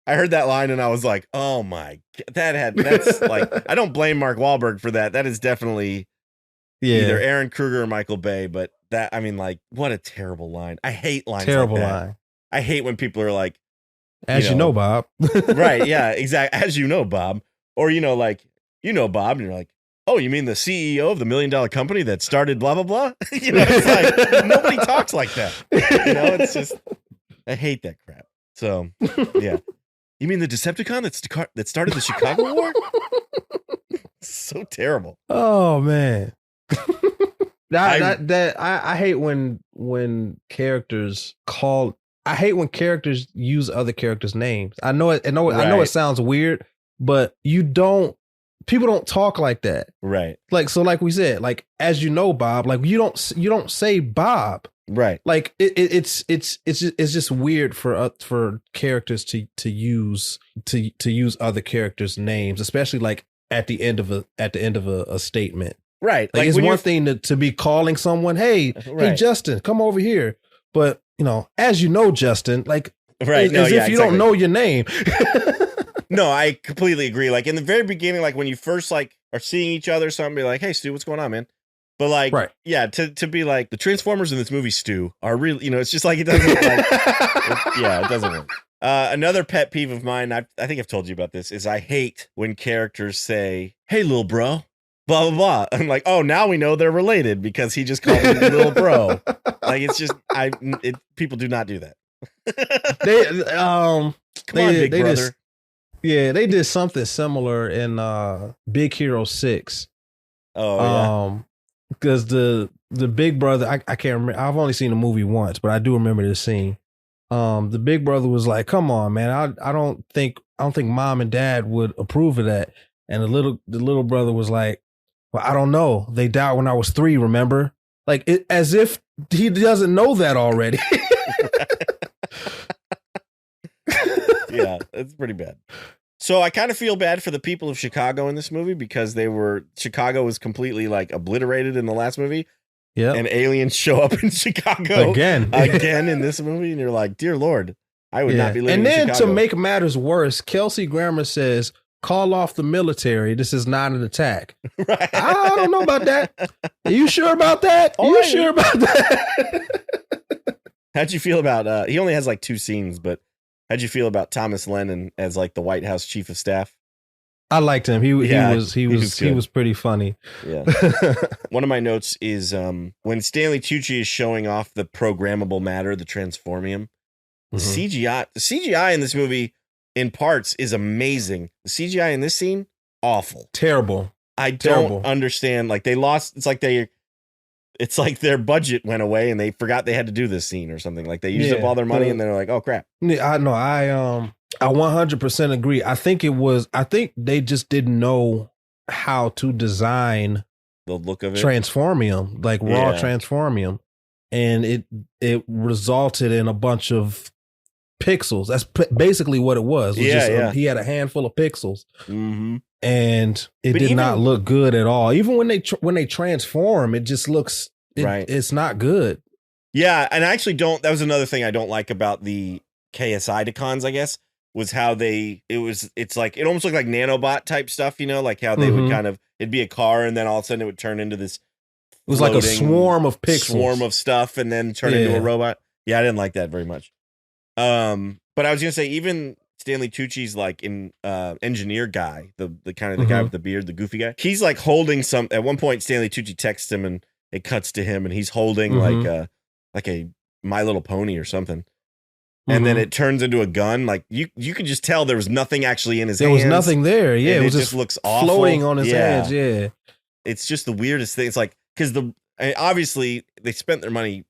I heard that line and I was like, oh my, that's like, I don't blame Mark Wahlberg for that. That is definitely either Aaron Kruger or Michael Bay, but what a terrible line. I hate lines like that. Line. I hate when people are like, as you know, Bob. Right. Yeah, exactly. As you know, Bob. Or, Bob, and you're like, oh, you mean the CEO of the $1 million company that started blah, blah, blah? It's like, nobody talks like that. It's just, I hate that crap. So, yeah. You mean the Decepticon that started the Chicago War? So terrible. Oh, man. I hate when characters use other characters' names. I know it sounds weird, but people don't talk like that. Right. Like we said, like, as you know, Bob, like you don't say Bob. Right. Like it's just weird for characters to use other characters' names, especially like at the end of a statement. Right. Like it's one thing to be calling someone, hey, Justin, come over here. But, as you know, Justin, like, right. as if you don't know your name. No, I completely agree. Like in the very beginning, like when you first like are seeing each other, something be like, hey, Stu, what's going on, man? But like, yeah, to be like the Transformers in this movie, Stu, are really, it's just like, it doesn't like, it doesn't work. Another pet peeve of mine, I think I've told you about this, is I hate when characters say, hey, little bro, blah, blah, blah. I'm like, oh, now we know they're related because he just called me little bro. Like, it's just, people do not do that. Come on, big brother. They did something similar in Big Hero 6. Oh, yeah. Because the big brother, I can't remember. I've only seen the movie once, but I do remember this scene. The big brother was like, "Come on, man! I don't think mom and dad would approve of that." And the little brother was like, "Well, I don't know. They died when I was 3. Remember? Like as if he doesn't know that already." Yeah, it's pretty bad. So I kind of feel bad for the people of Chicago in this movie because Chicago was completely like obliterated in the last movie. Yeah. And aliens show up in Chicago again in this movie. And you're like, dear Lord, I would not be living in Chicago. And then to make matters worse, Kelsey Grammer says, call off the military. This is not an attack. Right. I don't know about that. Are you sure about that? Sure about that? How'd you feel about, he only has like 2 scenes, but how'd you feel about Thomas Lennon as like the White House chief of staff? I liked him. He was pretty funny. Yeah. One of my notes is when Stanley Tucci is showing off the programmable matter, the transformium, the CGI in this movie in parts is amazing. The CGI in this scene, awful. Terrible. I don't understand. Like, they lost, it's like their budget went away and they forgot they had to do this scene or something. Like, they used up all their money and they're like, oh crap. I know. I 100% agree. I think they just didn't know how to design the look of it, transformium, like raw transformium, and it resulted in a bunch of pixels. That's basically what it was. He had a handful of pixels, and it did not look good at all. Even when they transform, it just looks it's not good. Yeah, and I actually don't. That was another thing I don't like about the KSI Decons, I guess. Was how it's like, it almost looked like nanobot type stuff, you know, like how they would kind of, it'd be a car and then all of a sudden it would turn into this. It was like a swarm of pixels. Swarm of stuff and then turn into a robot. Yeah, I didn't like that very much. But I was going to say, even Stanley Tucci's like in engineer guy, the kind of the guy with the beard, the goofy guy, he's like holding some, at one point Stanley Tucci texts him and it cuts to him and he's holding like a My Little Pony or something. And then it turns into a gun. Like you could just tell there was nothing actually in his hands. There was nothing there. Yeah, it was just looks awful. Floating on his hands. Yeah, it's just the weirdest thing. It's like, because obviously they spent their money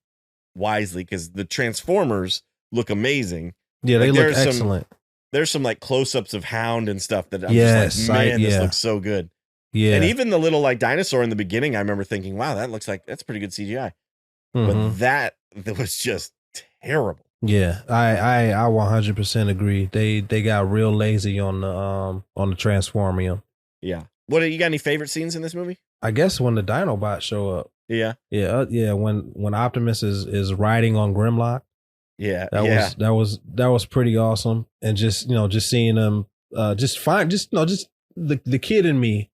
wisely because the Transformers look amazing. Yeah, they look excellent. There's some like close-ups of Hound and stuff that I'm just like, man, this looks so good. Yeah, and even the little like dinosaur in the beginning, I remember thinking, wow, that's pretty good CGI. But that was just terrible. Yeah, I 100% agree. They got real lazy on the transformium. Yeah. You got any favorite sces in this movie? I guess when the Dinobots show up. Yeah. Yeah. When Optimus is riding on Grimlock. Yeah. That was pretty awesome. And just seeing them the kid in me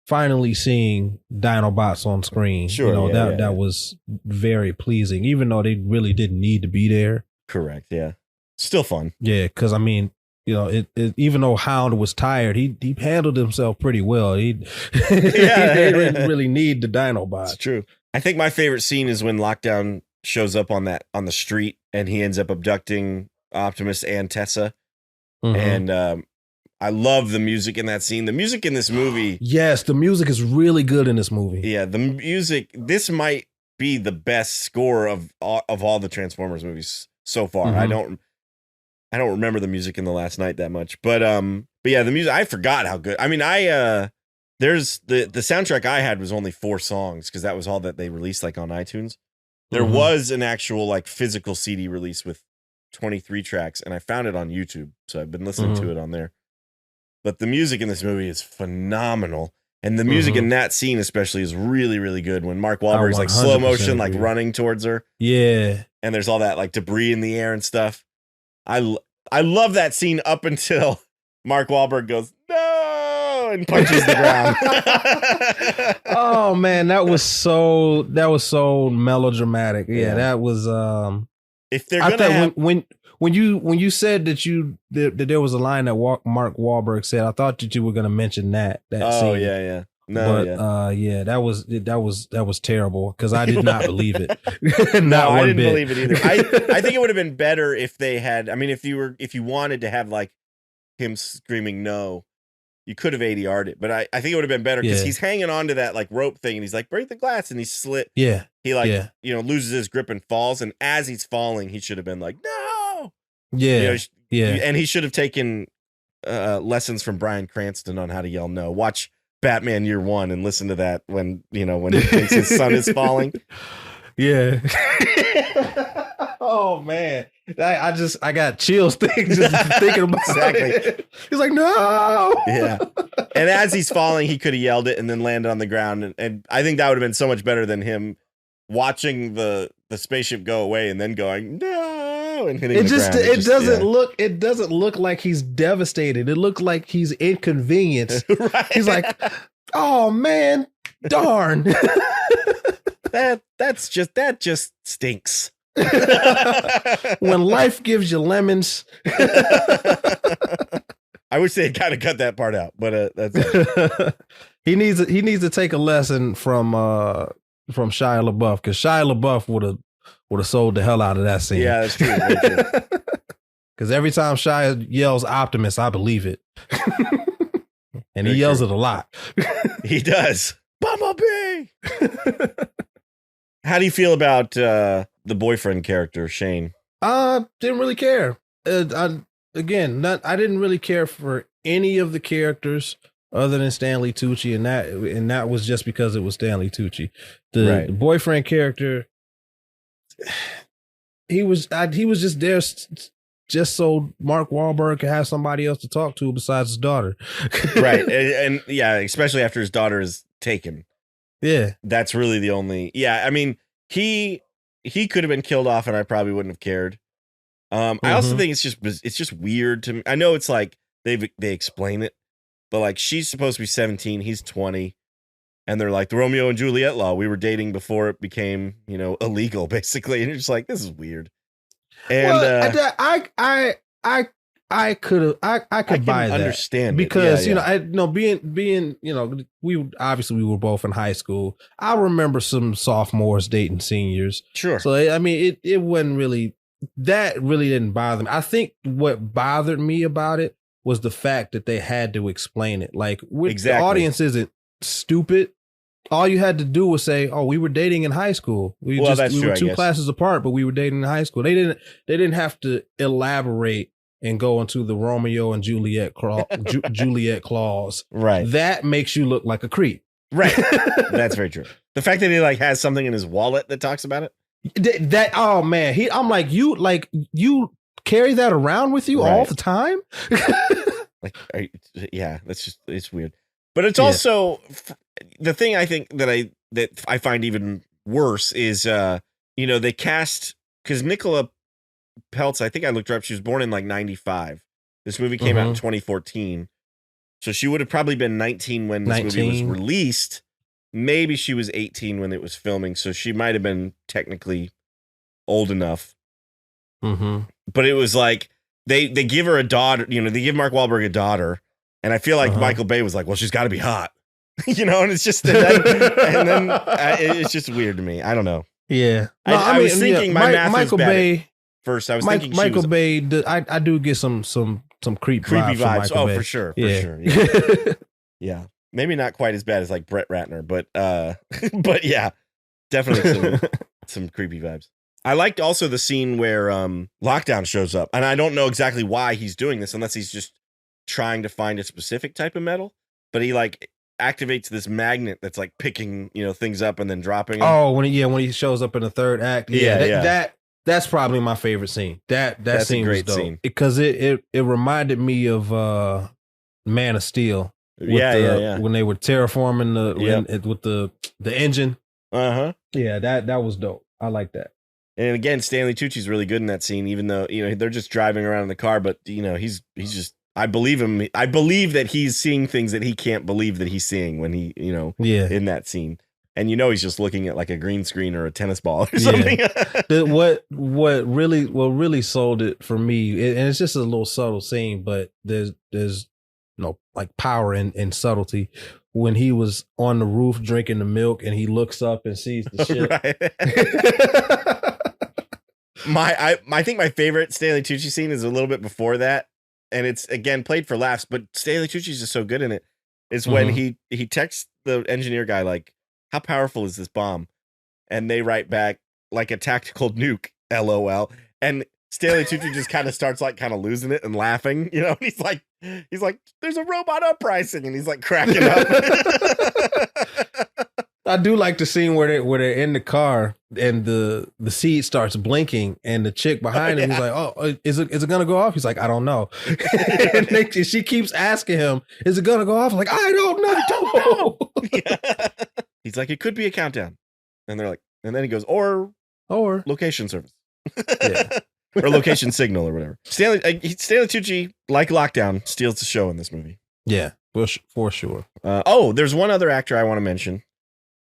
finally seeing Dinobots on screen. Sure. That was very pleasing, even though they really didn't need to be there. Correct. Yeah. Still fun. Yeah, because I mean, even though Hound was tired, he handled himself pretty well. He didn't really need the Dinobots. It's true. I think my favorite scene is when Lockdown shows up on the street and he ends up abducting Optimus and Tessa. And I love the music in that scene. The music in this movie. Yes, the music is really good in this movie. Yeah, the music. This might be the best score of all the Transformers movies so far. I don't remember the music in The Last Night that much, but yeah, the music, I forgot how good. I mean, there's the soundtrack I had was only 4 songs because that was all that they released like on iTunes. There was an actual like physical CD release with 23 tracks, and I found it on YouTube, so I've been listening to it on there. But the music in this movie is phenomenal. And the music in that scene especially is really, really good when Mark Wahlberg's like slow motion, like running towards her. Yeah. And there's all that like debris in the air and stuff. I love that scene up until Mark Wahlberg goes, no, and punches the ground. Oh man, that was so melodramatic. Yeah, that was if they're gonna when you said that there was a line that Mark Wahlberg said, I thought that you were going to mention that scene. Oh yeah. No, but that was terrible because I did not believe it. No, I didn't believe it either. I think it would have been better if they had. I mean, if you wanted to have like him screaming no, you could have ADR'd it. But I think it would have been better because he's hanging on to that like rope thing and he's like, break the glass, and he slit. Yeah, he like loses his grip and falls. And as he's falling, he should have been like, no. Yeah, and he should have taken lessons from Bryan Cranston on how to yell no. Watch Batman Year One and listen to that when he thinks his son is falling. Yeah. Oh man, I got chills thinking about it. He's like, no. Yeah. And as he's falling, he could have yelled it and then landed on the ground, and I think that would have been so much better than him watching the spaceship go away and then going no and hitting the ground. It doesn't look like he's devastated. It looks like he's inconvenienced. Right. He's like, oh man, darn. that just stinks. When life gives you lemons. I wish they had kind of cut that part out, but that's he needs to take a lesson from Shia LaBeouf, because Shia LaBeouf would have sold the hell out of that scene. Yeah, that's true. Because every time Shia yells Optimus, I believe it. And he yells it a lot. He does. Bumblebee! How do you feel about the boyfriend character, Shane? Didn't really care. I didn't really care for any of the characters other than Stanley Tucci, and that was just because it was Stanley Tucci. The boyfriend character, he was just there just so Mark Wahlberg could have somebody else to talk to besides his daughter. Right. And yeah, especially after his daughter is taken. Yeah. That's really the only. Yeah, I mean, he could have been killed off and I probably wouldn't have cared. I also think it's just weird to me. I know it's like they explain it, but like she's supposed to be 17, he's 20, and they're like the Romeo and Juliet law. We were dating before it became, illegal, basically. And you're just like, this is weired. And I could buy that, understand because we were both in high school. I remember some sophomores dating seniors. Sure. So I mean, it wasn't really, that really didn't bother me. I think what bothered me about it was the fact that they had to explain it. Like, the audience isn't stupid. All you had to do was say, "Oh, we were dating in high school. We were two classes apart, but we were dating in high school." They didn't have to elaborate and go into the Romeo and Juliet clause. Right. That makes you look like a creep. Right. That's very true. The fact that he like has something in his wallet that talks about it. Oh man, I'm like, you carry that around with you all the time. It's weird. But it's also the thing I think that I find even worse is, they cast, because Nicola Peltz, I think I looked her up. She was born in like 95. This movie came out in 2014. So she would have probably been 19 when this movie was released. Maybe she was 18 when it was filming. So she might have been technically old enough. But it was like, they give her a daughter, they give Mark Wahlberg a daughter. And I feel like Michael Bay was like, well, she's got to be hot, and it's just, it's just weird to me. I don't know. Yeah. No, I was thinking Michael Bay first. I was thinking Michael Bay. I do get some creepy vibes. Oh, Bay. For sure. Yeah. Yeah. Maybe not quite as bad as like Brett Ratner, but yeah, definitely some creepy vibes. I liked also the scene where Lockdown shows up, and I don't know exactly why he's doing this, unless he's just trying to find a specific type of metal, but he like activates this magnet that's like picking things up and then dropping them. Oh, when he shows up in the third act. That's probably my favorite scene. That's scene a great was dope scene, because it reminded me of Man of Steel. When they were terraforming with the engine. Yeah, that was dope. I like that. And again, Stanley Tucci's really good in that scene, even though they're just driving around in the car, but he's just, I believe him. I believe that he's seeing things that he can't believe that he's seeing when he, in that scene. And he's just looking at like a green screen or a tennis ball or something. What really sold it for me, and it's just a little subtle scene, but there's like power in subtlety. When he was on the roof drinking the milk and he looks up and sees the ship. I think my favorite Stanley Tucci scene is a little bit before that. And it's, again, played for laughs, but Stanley Tucci's just so good in it. It's when he texts the engineer guy, like, how powerful is this bomb? And they write back, like a tactical nuke, LOL. And Stanley Tucci just kind of starts like kind of losing it and laughing, and he's like, there's a robot uprising, and he's like cracking up. I do like the scene where they're in the car and the seat starts blinking and the chick behind him is like, "Oh, is it gonna go off?" He's like, "I don't know." And she keeps asking him, "Is it gonna go off?" I'm like, "I don't know." Yeah. He's like, "It could be a countdown," and they're like, and then he goes, "Or location service." Yeah. Or location signal or whatever. Stanley Tucci, like Lockdown, steals the show in this movie. Yeah, for sure. There's one other actor I want to mention.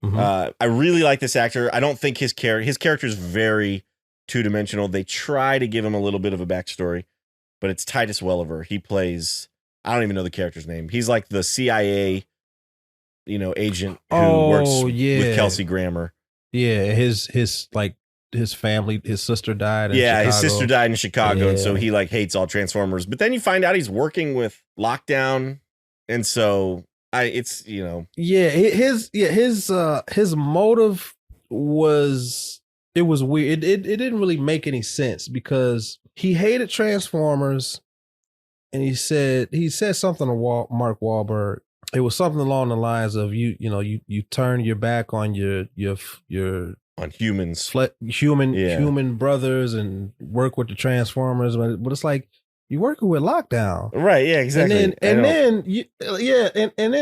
I really like this actor. I don't think his character is very two-dimensional. They try to give him a little bit of a backstory, but it's Titus Welliver. He plays I don't even know the character's name. He's like the CIA, agent who works with Kelsey Grammer. Yeah, his family, his sister died in Chicago. His sister died in Chicago, and so he like hates all Transformers. But then you find out he's working with Lockdown, and so his motive was weird. It didn't really make any sense because he hated Transformers, and he said something to Mark Wahlberg. It was something along the lines of you turn your back on your on humans, human brothers, and work with the Transformers, but it's like you're working with Lockdown, right? Yeah, exactly. And then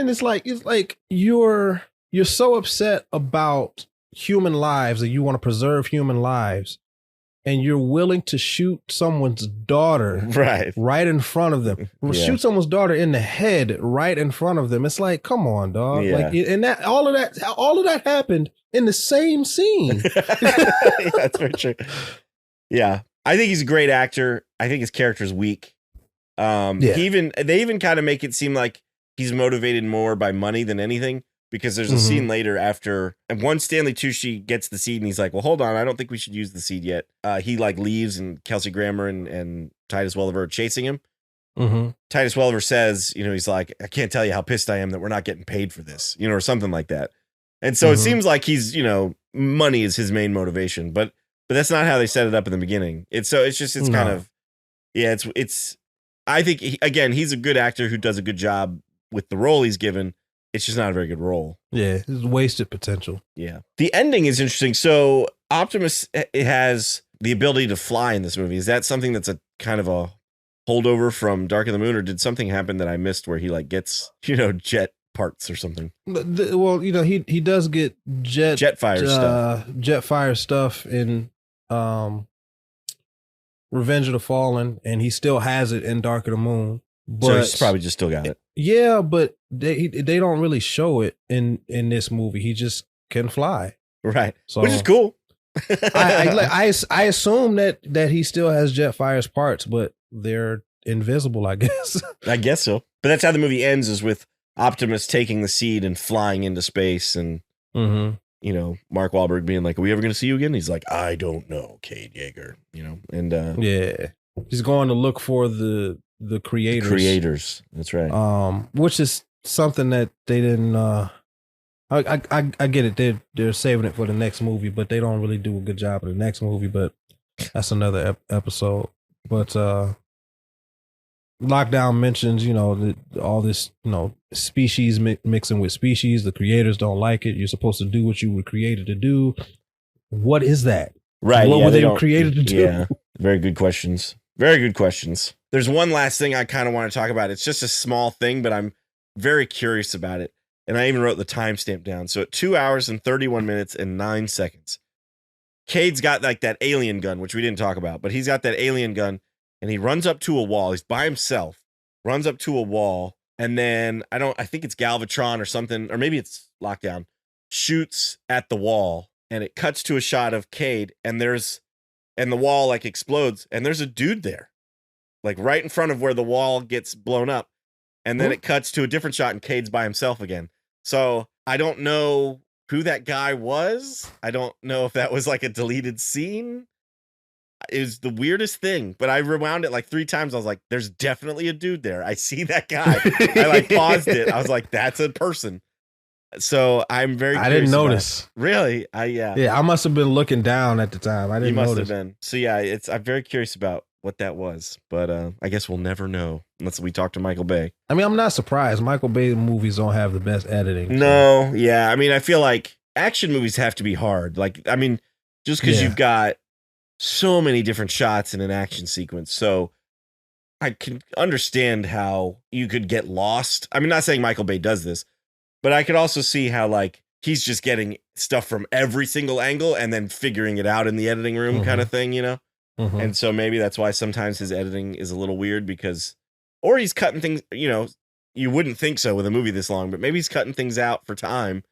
it's like you're so upset about human lives and you want to preserve human lives, and you're willing to shoot someone's daughter right in front of them. Shoot someone's daughter in the head right in front of them. It's like, come on, dog. Yeah. Like, and that all of that happened in the same scene. Yeah, that's very true. Yeah, I think he's a great actor. I think his character's weak. They even kind of make it seem like he's motivated more by money than anything. Because there's a scene later after, and once Stanley Tucci gets the seed and he's like, well, hold on, I don't think we should use the seed yet. He like leaves and Kelsey Grammer and Titus Welliver are chasing him. Mm-hmm. Titus Welliver says, he's like, I can't tell you how pissed I am that we're not getting paid for this, or something like that. And so it seems like he's, money is his main motivation, but that's not how they set it up in the beginning. I think he's a good actor who does a good job with the role he's given. It's just not a very good role. Yeah, it's wasted potential. Yeah. The ending is interesting. So Optimus has the ability to fly in this movie. Is that something that's a kind of a holdover from Dark of the Moon, or did something happen that I missed where he like gets, jet parts or something? Well, he does get Jetfire stuff in Revenge of the Fallen, and he still has it in Dark of the Moon. But so he's probably just still got it. Yeah, but they don't really show it in this movie. He just can fly, right? So, which is cool. I assume that he still has Jetfire's parts, but they're invisible, I guess. I guess so. But that's how the movie ends, is with Optimus taking the seed and flying into space, and Mark Wahlberg being like, "Are we ever going to see you again?" He's like, "I don't know, Cade Yeager." And he's going to look for the creators. The creators, that's right. Which is something that they didn't. I get it. They're saving it for the next movie, but they don't really do a good job of the next movie. But that's another episode. But Lockdown mentions, all this, species mixing with species. The creators don't like it. You're supposed to do what you were created to do. What is that? Right? What were they created to do? Yeah. Very good questions. Very good questions. There's one last thing I kind of want to talk about. It's just a small thing, but I'm very curious about it. And I even wrote the timestamp down. So at 2 hours and 31 minutes and 9 seconds, Cade's got like that alien gun, which we didn't talk about, but he's got that alien gun and he runs up to a wall. He's by himself, runs up to a wall. And then I think it's Galvatron or something, or maybe it's Lockdown, shoots at the wall, and it cuts to a shot of Cade, and the wall like explodes, and there's a dude there, like right in front of where the wall gets blown up. And then it cuts to a different shot and Cade's by himself again. So I don't know who that guy was. I don't know if that was like a deleted scene. It was the weirdest thing, but I rewound it like 3 times. I was like, there's definitely a dude there. I see that guy. I like paused it. I was like, that's a person. So I'm very curious. I didn't notice. Really? Yeah, I must have been looking down at the time. I didn't notice. You must have been. So yeah, I'm very curious about what that was, but I guess we'll never know unless we talk to Michael Bay. I mean, I'm not surprised. Michael Bay movies don't have the best editing. No, yeah. I mean, I feel like action movies have to be hard. Like, I mean, just because you've got so many different shots in an action sequence. So I can understand how you could get lost. I mean, not saying Michael Bay does this, but I could also see how like he's just getting stuff from every single angle and then figuring it out in the editing room kind of thing, And so maybe that's why sometimes his editing is a little weird or he's cutting things, you wouldn't think so with a movie this long, but maybe he's cutting things out for time.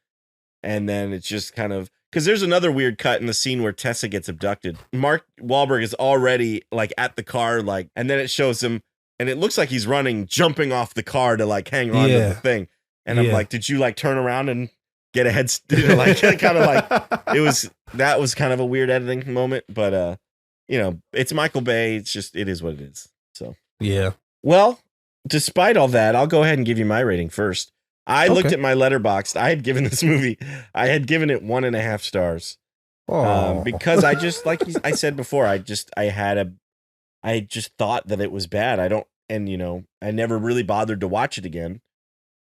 And then it's just kind of, because there's another weird cut in the scene where Tessa gets abducted. Mark Wahlberg is already like at the car, like, and then it shows him and it looks like he's running, jumping off the car to like hang on to the thing. And I'm like, did you like turn around and get a head? Like kind of like that was kind of a weird editing moment, but it's Michael Bay. It's just, it is what it is. So yeah. Well, despite all that, I'll go ahead and give you my rating first. I looked at my Letterboxd. I had given this movie, I had given it 1.5 stars. Because I just, like I said before, I just thought that it was bad. I never really bothered to watch it again.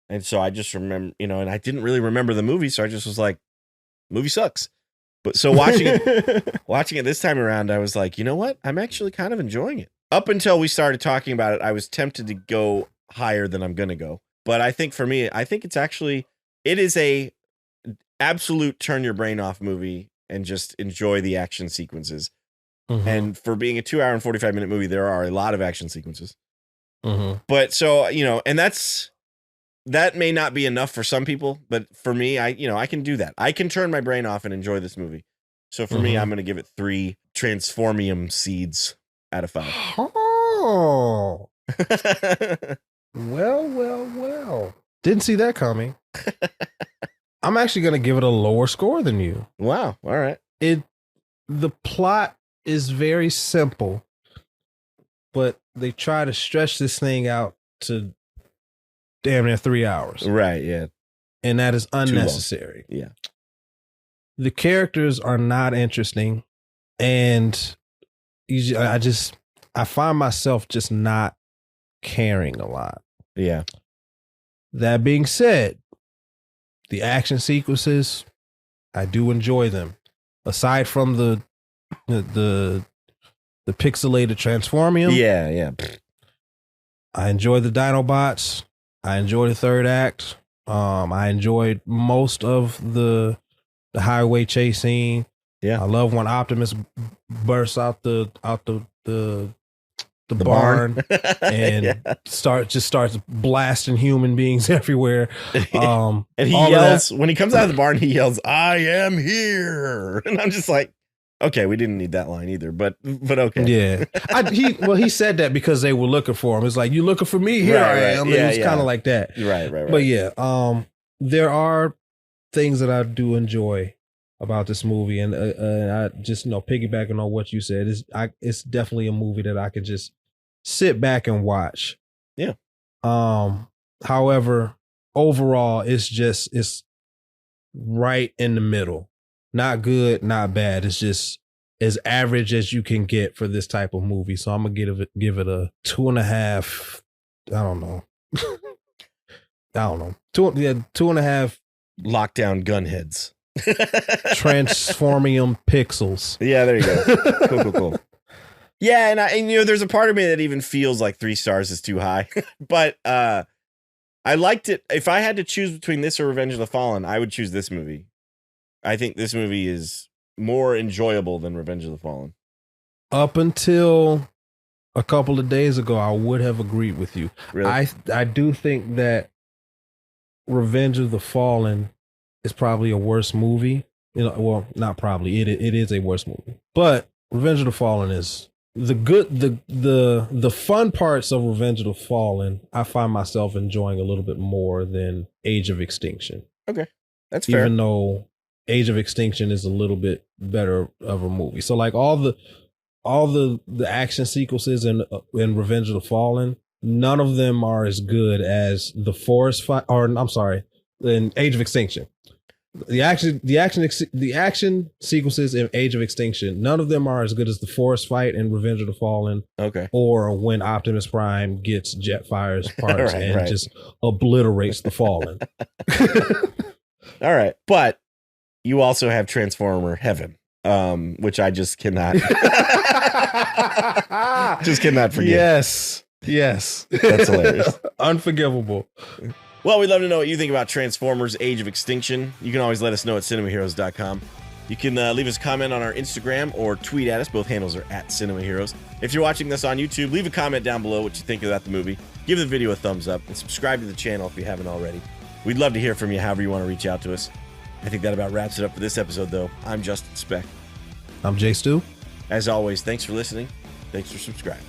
And so I just remember, and I didn't really remember the movie. So I just was like, movie sucks. But so watching it this time around, I was like, you know what? I'm actually kind of enjoying it. Up until we started talking about it, I was tempted to go higher than I'm going to go. But I think for me, it is a absolute turn your brain off movie and just enjoy the action sequences. Mm-hmm. And for being a 2 hour and 45 minute movie, there are a lot of action sequences. Mm-hmm. But so, and that may not be enough for some people, but for me, I can do that. I can turn my brain off and enjoy this movie. So for me, I'm going to give it 3 Transformium seeds out of 5. Oh, well. Didn't see that coming. I'm actually going to give it a lower score than you. Wow. All right. The plot is very simple, but they try to stretch this thing out to damn near 3 hours. Right. Yeah. And that is unnecessary. Yeah. The characters are not interesting. And I find myself just not caring a lot. Yeah. That being said, the action sequences, I do enjoy them. Aside from the pixelated Transformium. Yeah. I enjoy the Dinobots. I enjoy the third act. I enjoyed most of the highway chase scene. Yeah. I love when Optimus bursts out the barn and starts blasting human beings everywhere. And he yells when he comes out of the barn, he yells, "I am here." And I'm just like, okay, we didn't need that line either, but okay. Yeah. He said that because they were looking for him. It's like, you looking for me? Here I am. Yeah, it was kind of like that. Right. But yeah, there are things that I do enjoy about this movie, and I just piggybacking on what you said, it's definitely a movie that I can just sit back and watch. Yeah. However, overall, it's right in the middle. Not good, not bad. It's just as average as you can get for this type of movie. So I'm gonna give it a 2.5. I don't know. 2.5 lockdown gunheads. Transformium pixels. Yeah, there you go. Cool. Yeah, and there's a part of me that even feels like 3 stars is too high. But I liked it. If I had to choose between this or Revenge of the Fallen, I would choose this movie. I think this movie is more enjoyable than Revenge of the Fallen. Up until a couple of days ago, I would have agreed with you. Really? I do think that Revenge of the Fallen is probably a worse movie. Well, not probably. It is a worse movie. But Revenge of the Fallen is the fun parts of Revenge of the Fallen. I find myself enjoying a little bit more than Age of Extinction. Okay, that's fair. Even though Age of Extinction is a little bit better of a movie. So like all the action sequences in Revenge of the Fallen, none of them are as good as the forest fight, or I'm sorry, in Age of Extinction. The action sequences in Age of Extinction, none of them are as good as the forest fight in Revenge of the Fallen. Okay. Or when Optimus Prime gets Jetfire's parts just obliterates the Fallen. All right. But you also have Transformer Heaven, which I just cannot forget. Yes. That's hilarious. Unforgivable. Well, we'd love to know what you think about Transformers Age of Extinction. You can always let us know at cinemaheroes.com. You can leave us a comment on our Instagram or tweet at us. Both handles are at Cinema Heroes. If you're watching this on YouTube, leave a comment down below what you think about the movie. Give the video a thumbs up and subscribe to the channel if you haven't already. We'd love to hear from you however you want to reach out to us. I think that about wraps it up for this episode, though. I'm Justin Speck. I'm Jay Stu. As always, thanks for listening. Thanks for subscribing.